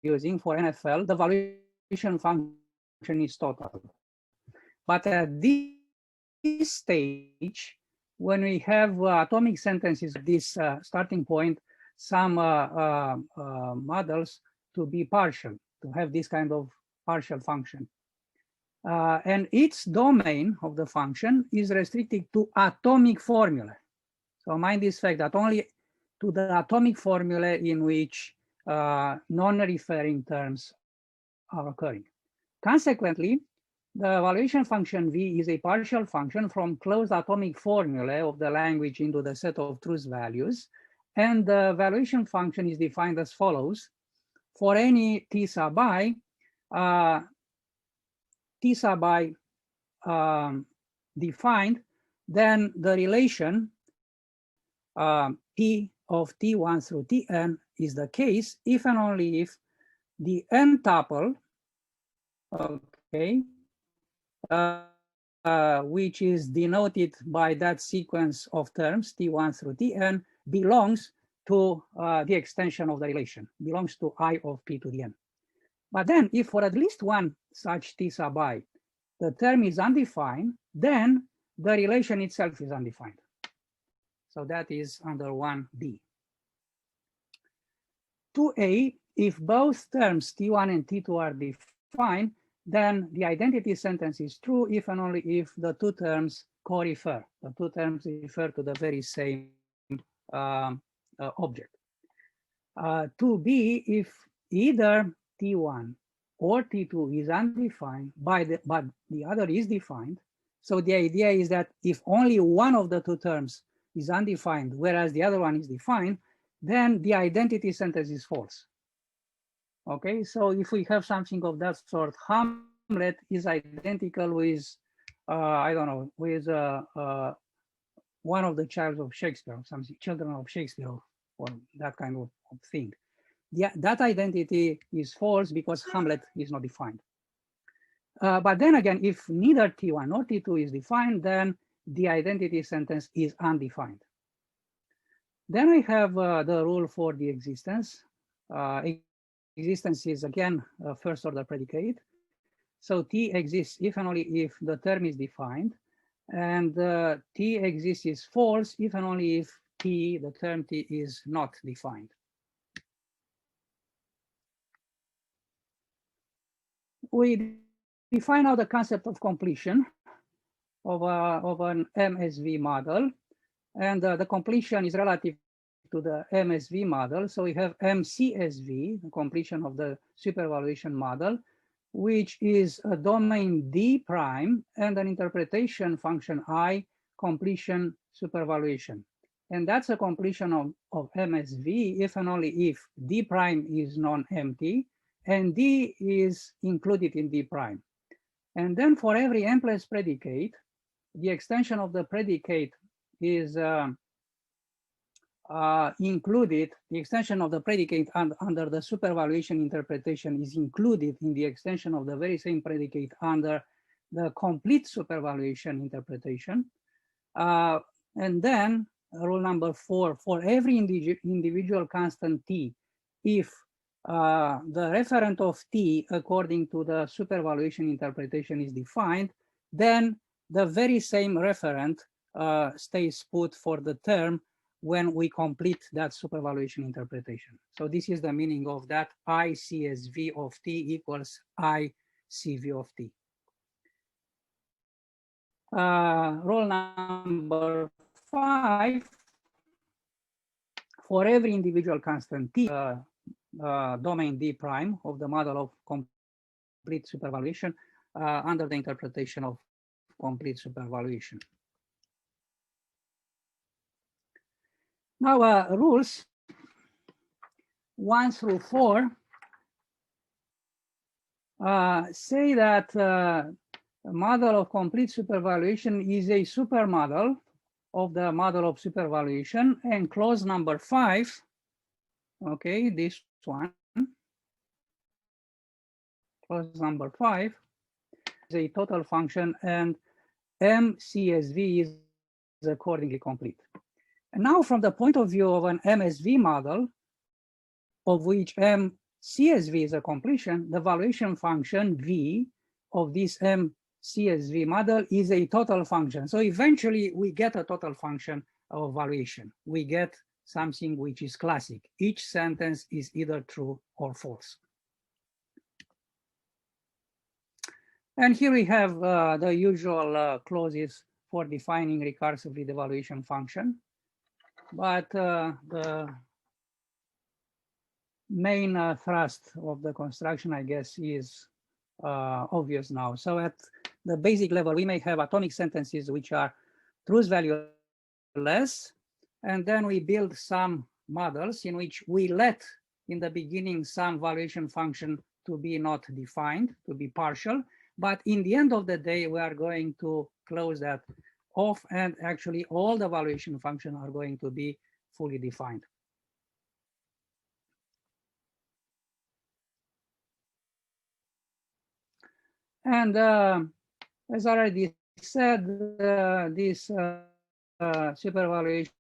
using for NFL, the valuation function is total. But at this stage, when we have atomic sentences at this starting point, some models to be partial, to have this kind of partial function. And its domain of the function is restricted to atomic formula. So mind this fact that only to the atomic formula in which non-referring terms are occurring. Consequently, the valuation function V is a partial function from closed atomic formula of the language into the set of truth values. And the valuation function is defined as follows. For any T sub I, defined, then the relation P of T1 through Tn is the case if and only if the n tuple, okay, which is denoted by that sequence of terms T1 through Tn, belongs to the extension of the relation, belongs to I of P to the n. But then if for at least one such T sub I, the term is undefined, then the relation itself is undefined. So that is under 1b. 2a, if both terms T1 and T2 are defined, then the identity sentence is true if and only if the two terms co-refer. The two terms refer to the very same object. 2b, if either T1 or T2 is undefined, but the other is defined. So the idea is that if only one of the two terms is undefined, whereas the other one is defined, then the identity sentence is false. Okay, so if we have something of that sort, Hamlet is identical with, I don't know, with one of the children of Shakespeare, something, children of Shakespeare, or that kind of thing. That identity is false because Hamlet is not defined. But then again, if neither T1 nor T2 is defined, then the identity sentence is undefined. Then we have the rule for the existence. Existence is again a first order predicate. So T exists if and only if the term is defined. And T exists is false if and only if T, the term T, is not defined. We define now the concept of completion of an MSV model. And the completion is relative to the MSV model. So we have MCSV, the completion of the supervaluation model, which is a domain D prime and an interpretation function I, completion supervaluation. And that's a completion of MSV if and only if D prime is non-empty and D is included in D prime. And then for every M plus predicate, the extension of the predicate is included, the extension of the predicate under the supervaluation interpretation is included in the extension of the very same predicate under the complete supervaluation interpretation. And then rule number 4, for every individual constant T, if the referent of T according to the supervaluation interpretation is defined, then the very same referent stays put for the term when we complete that supervaluation interpretation. So this is the meaning of that ICSV of T equals ICV of T. Rule number 5, for every individual constant T, domain D prime of the model of complete supervaluation under the interpretation of complete supervaluation. Now, rules 1 through 4 say that a model of complete supervaluation is a supermodel of the model of supervaluation, and clause number 5, okay, this one, clause number 5 is a total function, and MCSV is accordingly complete. And now from the point of view of an MSV model, of which MCSV is a completion, the valuation function V of this MCSV model is a total function. So eventually we get a total function of valuation. We get something which is classic. Each sentence is either true or false. And here we have the usual clauses for defining recursively the valuation function. But the main thrust of the construction, I guess, is obvious now. So at the basic level, we may have atomic sentences which are truth valueless, and then we build some models in which we let in the beginning some valuation function to be not defined, to be partial, but in the end of the day, we are going to close that off, and actually all the valuation functions are going to be fully defined. And as already said, this supervaluation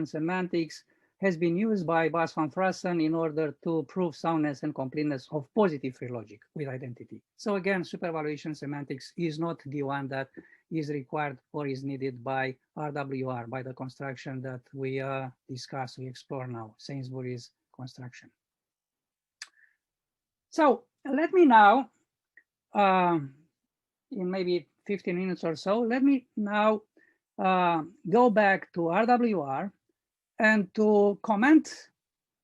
semantics has been used by Bas van Frassen in order to prove soundness and completeness of positive free logic with identity. So again, supervaluation semantics is not the one that is required or is needed by RWR, by the construction that we discuss, we explore now, Sainsbury's construction. So let me now, in maybe 15 minutes or so, let me now go back to RWR and to comment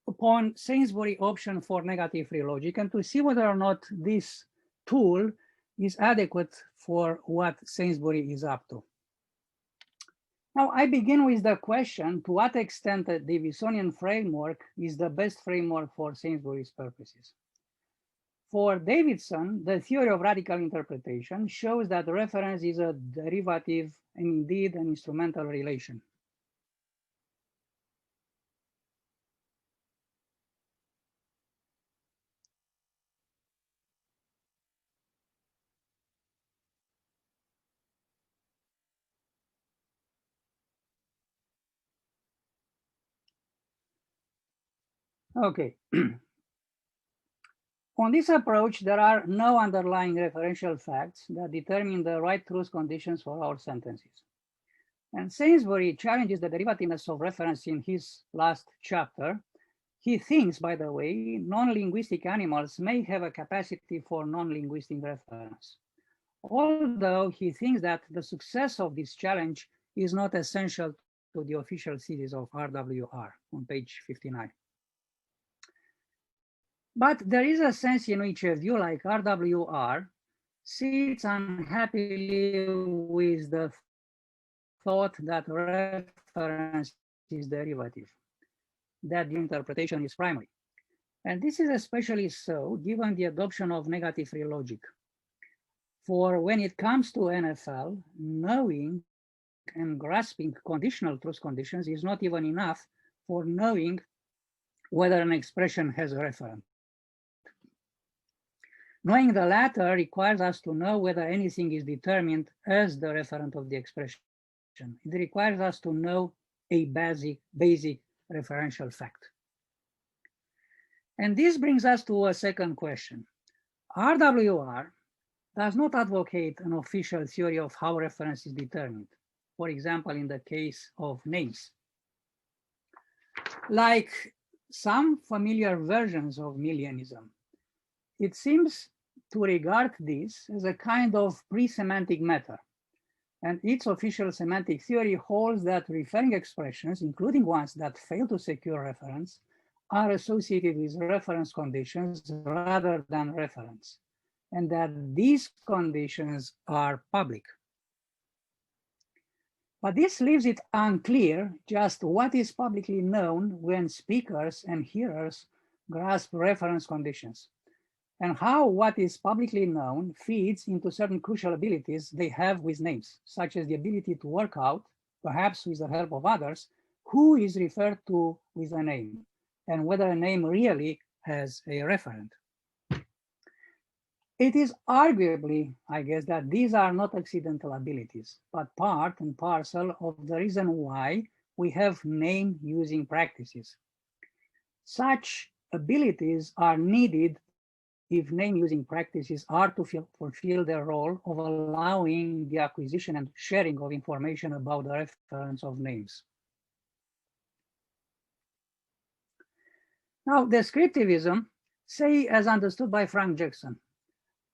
upon Sainsbury option for negative free logic and to see whether or not this tool is adequate for what Sainsbury is up to. Now, I begin with the question, to what extent the Davisonian framework is the best framework for Sainsbury's purposes? For Davidson, the theory of radical interpretation shows that reference is a derivative and indeed an instrumental relation. Okay. On this approach, there are no underlying referential facts that determine the right truth conditions for our sentences. And Sainsbury challenges the derivativeness of reference in his last chapter. He thinks, by the way, non-linguistic animals may have a capacity for non-linguistic reference, although he thinks that the success of this challenge is not essential to the official thesis of RWR on page 59. But there is a sense in which a view like RWR sits unhappily with the thought that reference is derivative, that the interpretation is primary. And this is especially so given the adoption of negative free logic. For when it comes to NFL, knowing and grasping conditional truth conditions is not even enough for knowing whether an expression has a referent. Knowing the latter requires us to know whether anything is determined as the referent of the expression. It requires us to know a basic referential fact. And this brings us to a second question. RWR does not advocate an official theory of how reference is determined, for example, in the case of names. Like some familiar versions of Millianism, it seems to regard this as a kind of pre-semantic matter. And its official semantic theory holds that referring expressions, including ones that fail to secure reference, are associated with reference conditions rather than reference, and that these conditions are public. But this leaves it unclear just what is publicly known when speakers and hearers grasp reference conditions, and how what is publicly known feeds into certain crucial abilities they have with names, such as the ability to work out, perhaps with the help of others, who is referred to with a name, and whether a name really has a referent. It is arguably, I guess, that these are not accidental abilities, but part and parcel of the reason why we have name-using practices. Such abilities are needed if name-using practices are to fulfill their role of allowing the acquisition and sharing of information about the reference of names. Now, descriptivism, say as understood by Frank Jackson,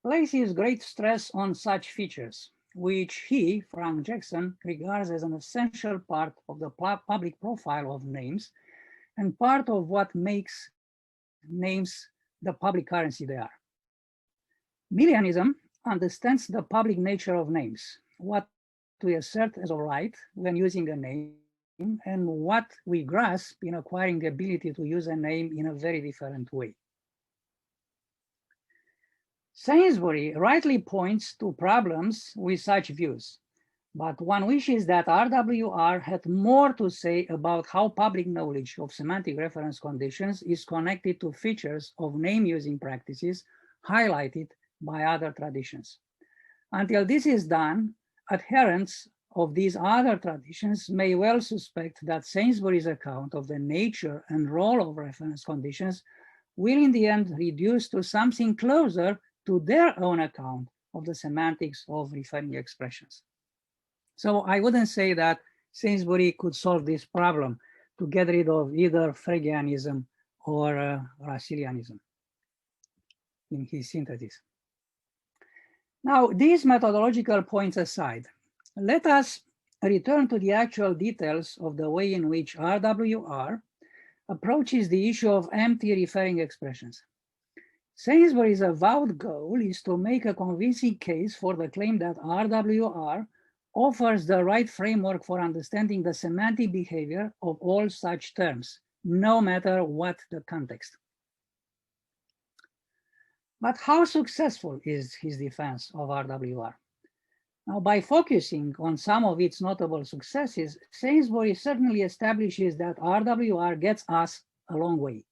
places great stress on such features, which he, Frank Jackson, regards as an essential part of the public profile of names and part of what makes names the public currency they are. Millianism understands the public nature of names, what we assert as a right when using a name, and what we grasp in acquiring the ability to use a name in a very different way. Sainsbury rightly points to problems with such views, but one wishes that RWR had more to say about how public knowledge of semantic reference conditions is connected to features of name-using practices highlighted by other traditions. Until this is done, adherents of these other traditions may well suspect that Sainsbury's account of the nature and role of reference conditions will in the end reduce to something closer to their own account of the semantics of referring expressions. So I wouldn't say that Sainsbury could solve this problem to get rid of either Fregeanism or Russellianism in his synthesis. Now, these methodological points aside, let us return to the actual details of the way in which RWR approaches the issue of empty referring expressions. Sainsbury's avowed goal is to make a convincing case for the claim that RWR offers the right framework for understanding the semantic behavior of all such terms, no matter what the context. But how successful is his defense of RWR? Now, by focusing on some of its notable successes, Sainsbury certainly establishes that RWR gets us a long way.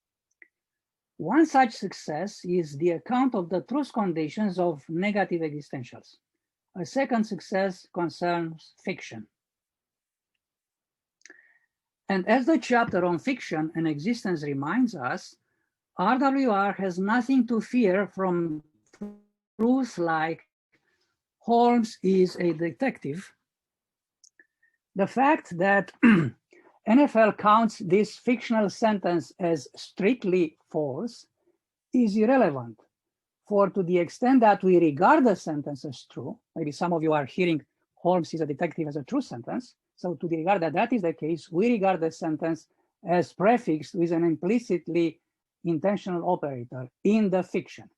One such success is the account of the truth conditions of negative existentials. A second success concerns fiction. And as the chapter on fiction and existence reminds us, RWR has nothing to fear from truths like Holmes is a detective. The fact that NFL counts this fictional sentence as strictly false is irrelevant, for to the extent that we regard the sentence as true, maybe some of you are hearing Holmes is a detective as a true sentence, so to the regard that that is the case, we regard the sentence as prefixed with an implicitly intentional operator in the fiction.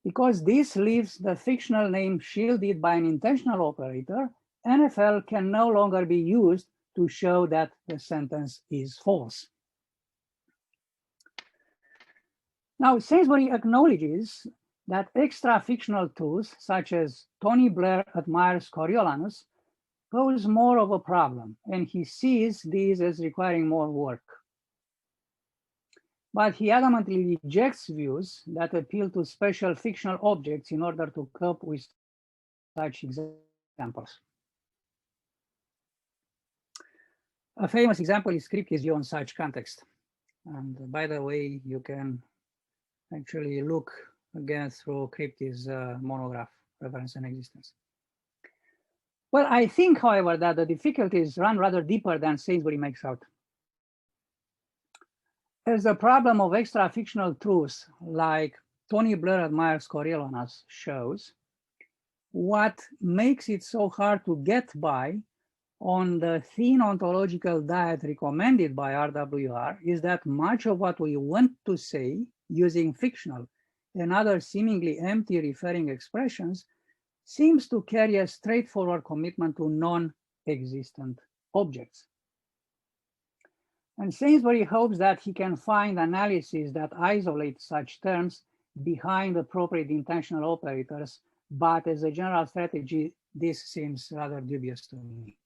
Because this leaves the fictional name shielded by an intentional operator, NFL can no longer be used to show that the sentence is false. Now, Sainsbury acknowledges that extra fictional tools, such as Tony Blair admires Coriolanus, pose more of a problem, and he sees these as requiring more work. But he adamantly rejects views that appeal to special fictional objects in order to cope with such examples. A famous example is script is used in such context. And by the way, you can actually look again through Kripke's monograph, Reference and Existence. Well, I think, however, that the difficulties run rather deeper than Sainsbury makes out. As the problem of extra fictional truths like Tony Blair admires Coriolanus shows, what makes it so hard to get by on the thin ontological diet recommended by RWR is that much of what we want to say using fictional and other seemingly empty referring expressions seems to carry a straightforward commitment to non-existent objects. And Sainsbury hopes that he can find analyses that isolate such terms behind appropriate intentional operators, but as a general strategy, this seems rather dubious to me.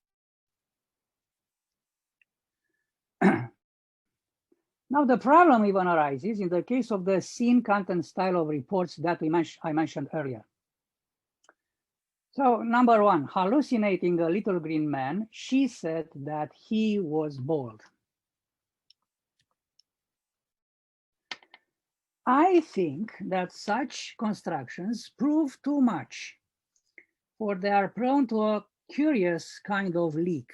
Now, the problem even arises in the case of the scene content style of reports that I mentioned earlier. So, number one, hallucinating a little green man, she said that he was bald. I think that such constructions prove too much, for they are prone to a curious kind of leak.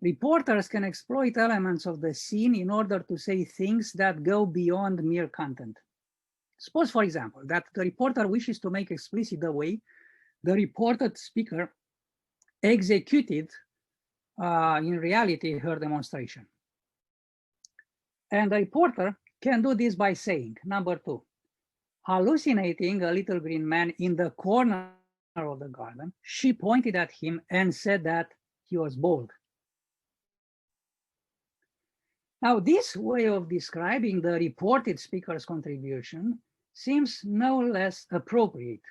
Reporters can exploit elements of the scene in order to say things that go beyond mere content. Suppose, for example, that the reporter wishes to make explicit the way the reported speaker executed in reality her demonstration. And the reporter can do this by saying, number two, hallucinating a little green man in the corner of the garden, she pointed at him and said that he was bald. Now, this way of describing the reported speaker's contribution seems no less appropriate.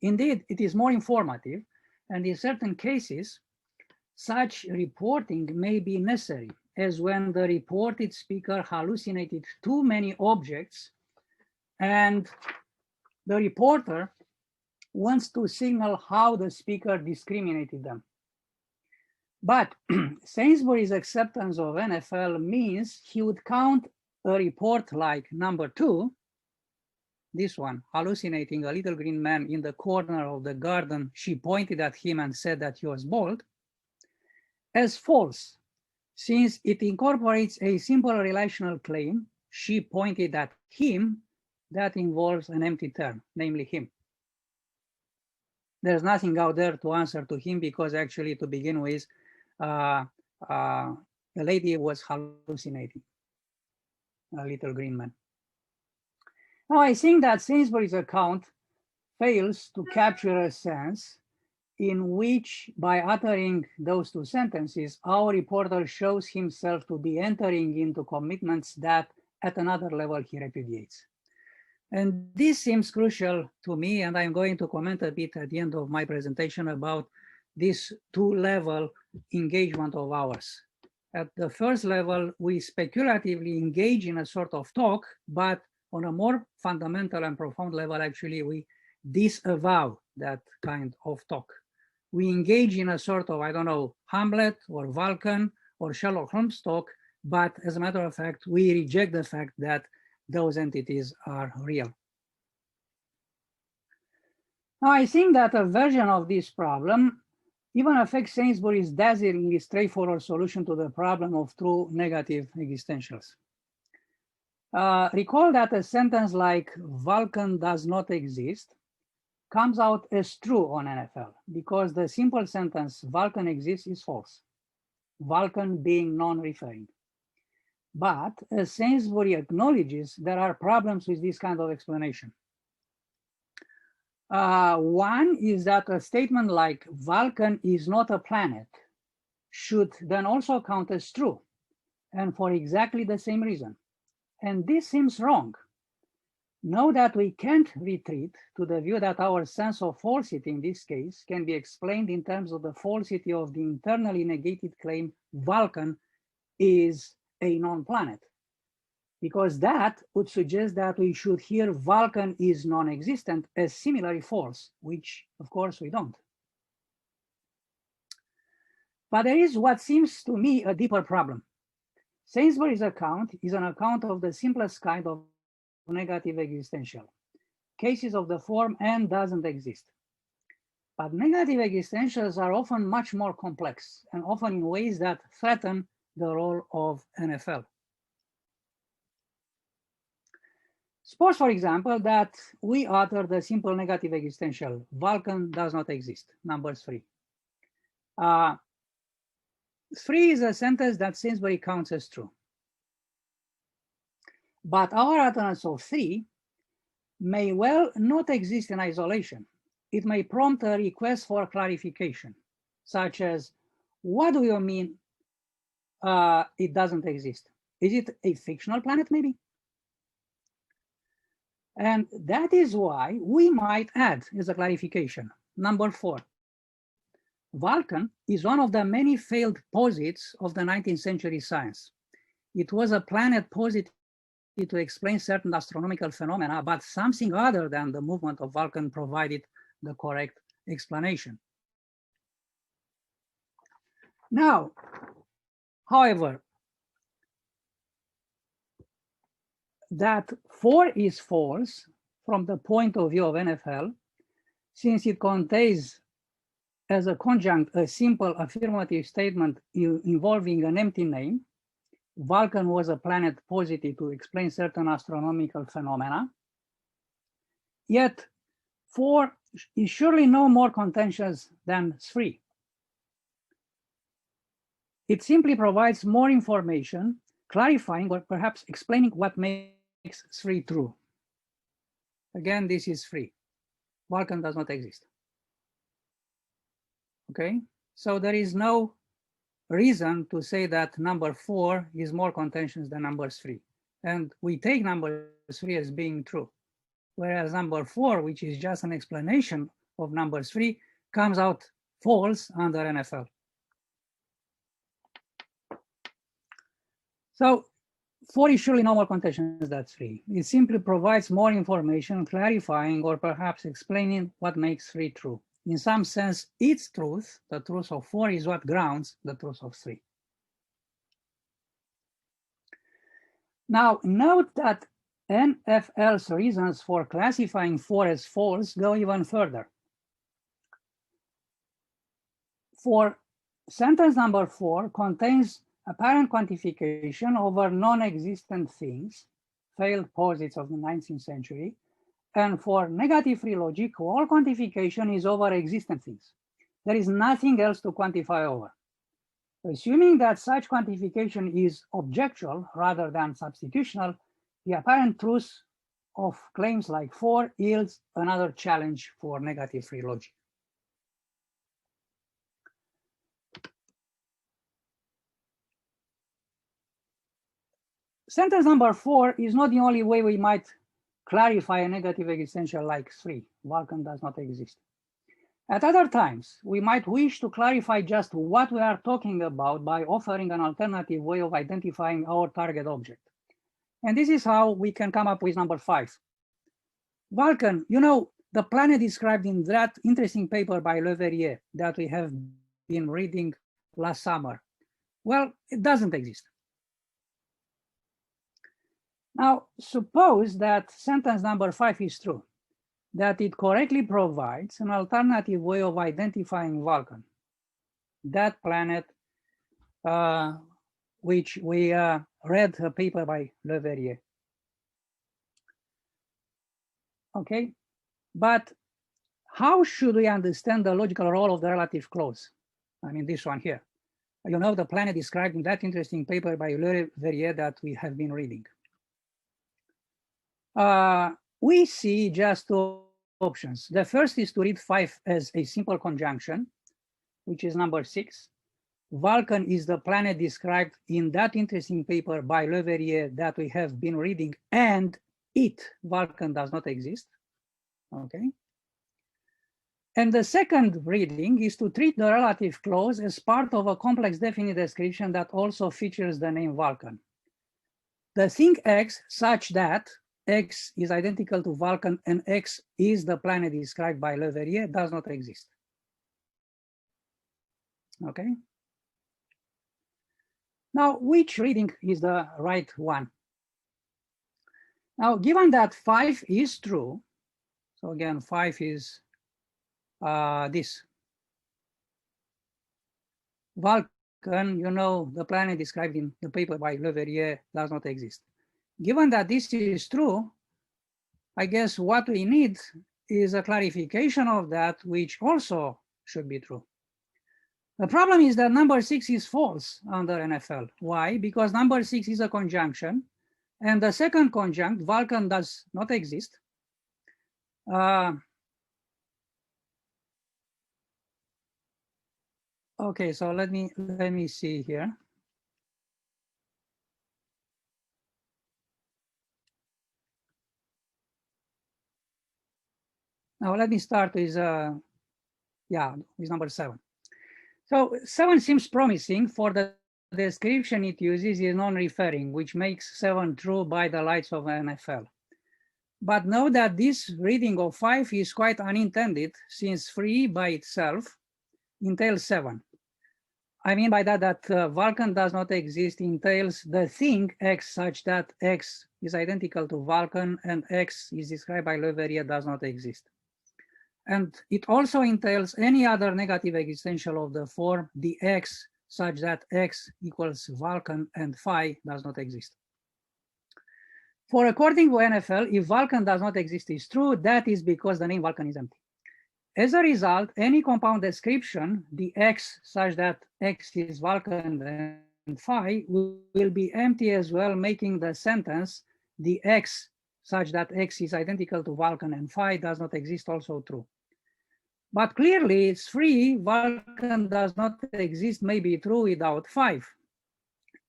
Indeed, it is more informative, and in certain cases, such reporting may be necessary, as when the reported speaker hallucinated too many objects and the reporter wants to signal how the speaker discriminated them. But Sainsbury's acceptance of NFL means he would count a report like number two, this one, hallucinating a little green man in the corner of the garden, she pointed at him and said that he was bald, as false, since it incorporates a simple relational claim, she pointed at him, that involves an empty term, namely him. There's nothing out there to answer to him because actually to begin with, the lady was hallucinating, a little green man. Now I think that Sainsbury's account fails to capture a sense in which, by uttering those two sentences, our reporter shows himself to be entering into commitments that at another level he repudiates. And this seems crucial to me, and I'm going to comment a bit at the end of my presentation about this two-level engagement of ours. At the first level, we speculatively engage in a sort of talk, but on a more fundamental and profound level, actually, we disavow that kind of talk. we engage in a sort of, I don't know, Hamlet or Vulcan or Sherlock Holmes talk, but as a matter of fact, we reject the fact that those entities are real. Now, I think that a version of this problem even affects Sainsbury's dazzlingly straightforward solution to the problem of true negative existentials. Recall that a sentence like Vulcan does not exist comes out as true on NFL because the simple sentence Vulcan exists is false, Vulcan being non-referring. But as Sainsbury acknowledges, there are problems with this kind of explanation. One is that a statement like Vulcan is not a planet should then also count as true, and for exactly the same reason. And this seems wrong. Know that we can't retreat to the view that our sense of falsity in this case can be explained in terms of the falsity of the internally negated claim Vulcan is a non-planet, because that would suggest that we should hear Vulcan is non-existent as similarly false, which of course we don't. But there is what seems to me a deeper problem. Sainsbury's account is an account of the simplest kind of negative existential, cases of the form and doesn't exist. But negative existentials are often much more complex and often in ways that threaten the role of NFL. Suppose, for example, that we utter the simple negative existential, Vulcan does not exist, number 3. 3 is a sentence that Sainsbury counts as true. But our utterance of 3 may well not exist in isolation. It may prompt a request for clarification, such as, what do you mean it doesn't exist? Is it a fictional planet, maybe? And that is why we might add as a clarification, number 4. Vulcan is one of the many failed posits of the 19th century science. It was a planet posited to explain certain astronomical phenomena, but something other than the movement of Vulcan provided the correct explanation. Now, however, that 4 is false from the point of view of NFL, since it contains as a conjunct a simple affirmative statement involving an empty name. Vulcan was a planet posited to explain certain astronomical phenomena. Yet 4 is surely no more contentious than 3. It simply provides more information, clarifying or perhaps explaining what makes 3 true. Again, this is 3. Vulcan does not exist. Okay, so there is no reason to say that number 4 is more contentious than number 3. And we take number 3 as being true, whereas number 4, which is just an explanation of number 3, comes out false under NFL. So 4 is surely no more contentious than 3. It simply provides more information, clarifying or perhaps explaining what makes 3 true. In some sense, its truth, the truth of 4, is what grounds the truth of 3. Now, note that NFL's reasons for classifying 4 as false go even further. For sentence number 4 contains apparent quantification over non-existent things, failed posits of the 19th century, and for negative free logic, all quantification is over existent things. There is nothing else to quantify over. Assuming that such quantification is objectual rather than substitutional, the apparent truth of claims like 4 yields another challenge for negative free logic. Sentence number 4 is not the only way we might clarify a negative existential like 3. Vulcan does not exist. At other times, we might wish to clarify just what we are talking about by offering an alternative way of identifying our target object. And this is how we can come up with number 5. Vulcan, you know, the planet described in that interesting paper by Le Verrier that we have been reading last summer? Well, it doesn't exist. Now, suppose that sentence number 5 is true, that it correctly provides an alternative way of identifying Vulcan, that planet which we read a paper by Le Verrier. Okay, but how should we understand the logical role of the relative clause? I mean, this one here. You know, the planet described in that interesting paper by Le Verrier that we have been reading. We see just two options. The first is to read 5 as a simple conjunction, which is number 6. Vulcan is the planet described in that interesting paper by Le Verrier that we have been reading, and it, Vulcan, does not exist. Okay. And the second reading is to treat the relative clause as part of a complex definite description that also features the name Vulcan. The thing X such that X is identical to Vulcan and X is the planet described by Le Verrier does not exist. Okay. Now, which reading is the right one? Now, given that 5 is true, so again, 5 is this. Vulcan, you know, the planet described in the paper by Le Verrier does not exist. Given that this is true, I guess what we need is a clarification of that, which also should be true. The problem is that number 6 is false under NFL. Why? Because number 6 is a conjunction, and the second conjunct, Vulcan, does not exist. Okay, so let me see here. Now let me start with with number 7. So 7 seems promising, for the description it uses is non-referring, which makes 7 true by the lights of NFL. But note that this reading of 5 is quite unintended, since 3 by itself entails 7. I mean by that Vulcan does not exist entails the thing X such that X is identical to Vulcan and X is described by Le Verrier does not exist. And it also entails any other negative existential of the form the X such that X equals Vulcan and phi does not exist. For according to NFL, if Vulcan does not exist is true, that is because the name Vulcan is empty. As a result, any compound description, the X such that X is Vulcan and phi, will be empty as well, making the sentence the X such that X is identical to Vulcan and phi does not exist also true. But clearly it's free, Vulcan does not exist may be true without 5.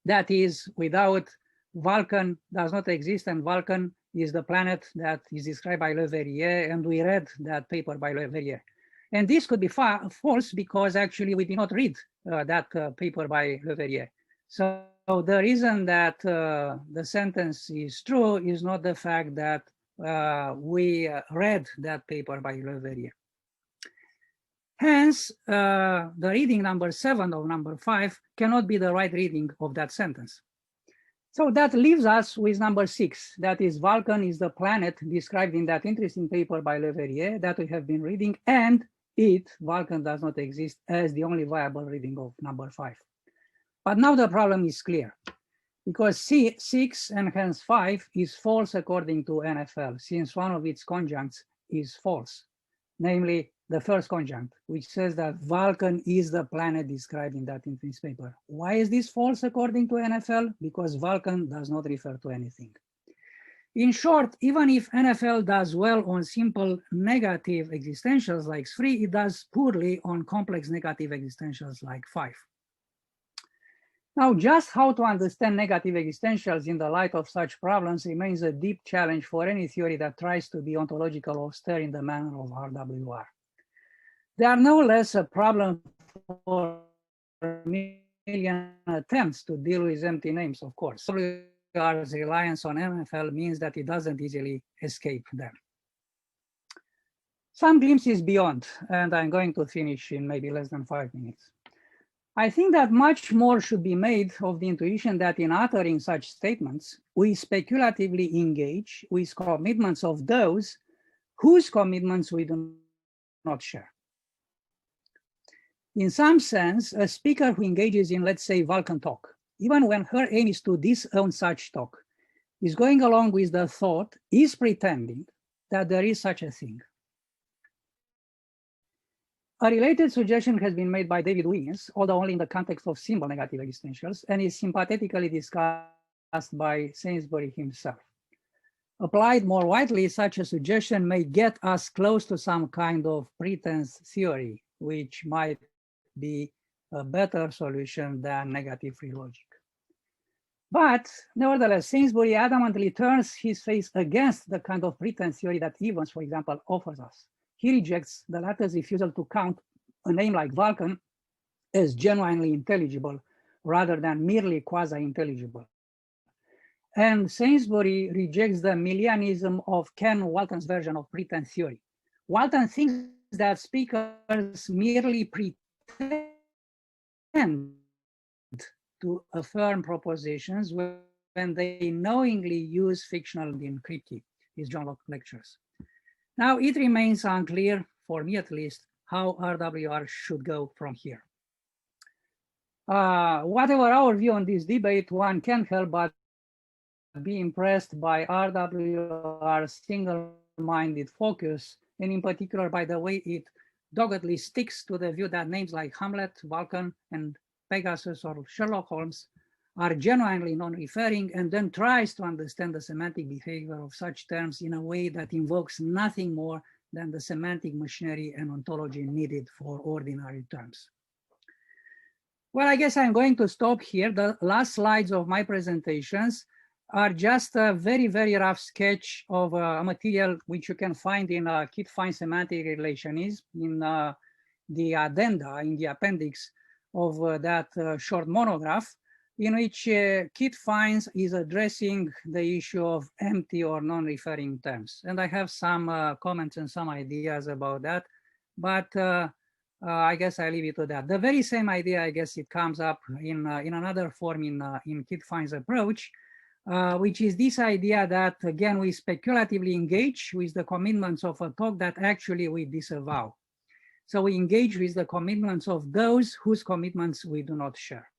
That is, without Vulcan does not exist, and Vulcan is the planet that is described by Le Verrier, and we read that paper by Le Verrier. And this could be false because actually we did not read that paper by Le Verrier. So the reason that the sentence is true is not the fact that we read that paper by Le Verrier. Hence, the reading number 7 of number 5 cannot be the right reading of that sentence. So that leaves us with number 6, that is Vulcan is the planet described in that interesting paper by Le Verrier that we have been reading, and it, Vulcan, does not exist as the only viable reading of number 5. But now the problem is clear, because 6 and hence 5 is false according to NFL, since one of its conjuncts is false, namely the first conjunct, which says that Vulcan is the planet described in that interesting paper. Why is this false according to NFL? Because Vulcan does not refer to anything. In short, even if NFL does well on simple negative existentials like 3, it does poorly on complex negative existentials like 5. Now, just how to understand negative existentials in the light of such problems remains a deep challenge for any theory that tries to be ontological austere in the manner of RWR. They are no less a problem for million attempts to deal with empty names, of course. RWR's reliance on NFL means that it doesn't easily escape them. some glimpses beyond, and I'm going to finish in maybe less than 5 minutes. I think that much more should be made of the intuition that in uttering such statements, we speculatively engage with commitments of those whose commitments we do not share. In some sense, a speaker who engages in, let's say, Vulcan talk, even when her aim is to disown such talk, is going along with the thought, is pretending that there is such a thing. A related suggestion has been made by David Wiggins, although only in the context of symbol negative existentials, and is sympathetically discussed by Sainsbury himself. Applied more widely, such a suggestion may get us close to some kind of pretense theory, which might be a better solution than negative free logic. But nevertheless, Sainsbury adamantly turns his face against the kind of pretense theory that Evans, for example, offers us. He rejects the latter's refusal to count a name like Vulcan as genuinely intelligible rather than merely quasi-intelligible. And Sainsbury rejects the Millianism of Ken Walton's version of pretense theory. Walton thinks that speakers merely pretend to affirm propositions when they knowingly use fictional and encrypted, his John Locke lectures. Now, it remains unclear, for me at least, how RWR should go from here. Whatever our view on this debate, one can't help but be impressed by RWR's single-minded focus, and in particular by the way it doggedly sticks to the view that names like Hamlet, Vulcan, and Pegasus or Sherlock Holmes are genuinely non-referring, and then tries to understand the semantic behavior of such terms in a way that invokes nothing more than the semantic machinery and ontology needed for ordinary terms. Well, I guess I'm going to stop here. The last slides of my presentations are just a very, very rough sketch of a material which you can find in Kit Fine's Semantic Relationism in the addenda, in the appendix of that short monograph, in which Kit Fine is addressing the issue of empty or non-referring terms. And I have some comments and some ideas about that, but I guess I leave it to that. The very same idea, I guess it comes up in another form in Kit Fine's approach, which is this idea that, again, we speculatively engage with the commitments of a talk that actually we disavow. So we engage with the commitments of those whose commitments we do not share.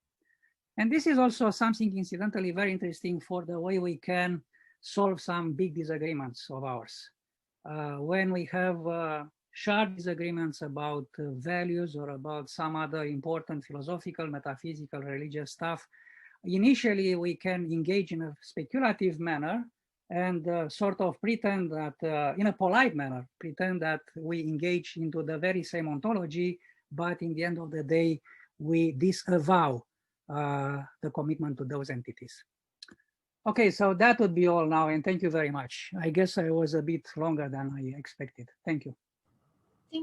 And this is also something incidentally very interesting for the way we can solve some big disagreements of ours. When we have sharp disagreements about values or about some other important philosophical, metaphysical, religious stuff, initially we can engage in a speculative manner and sort of pretend that, in a polite manner, pretend that we engage into the very same ontology, but in the end of the day, we disavow the commitment to those entities. Okay, so that would be all now, and thank you very much. I guess I was a bit longer than I expected. Thank you.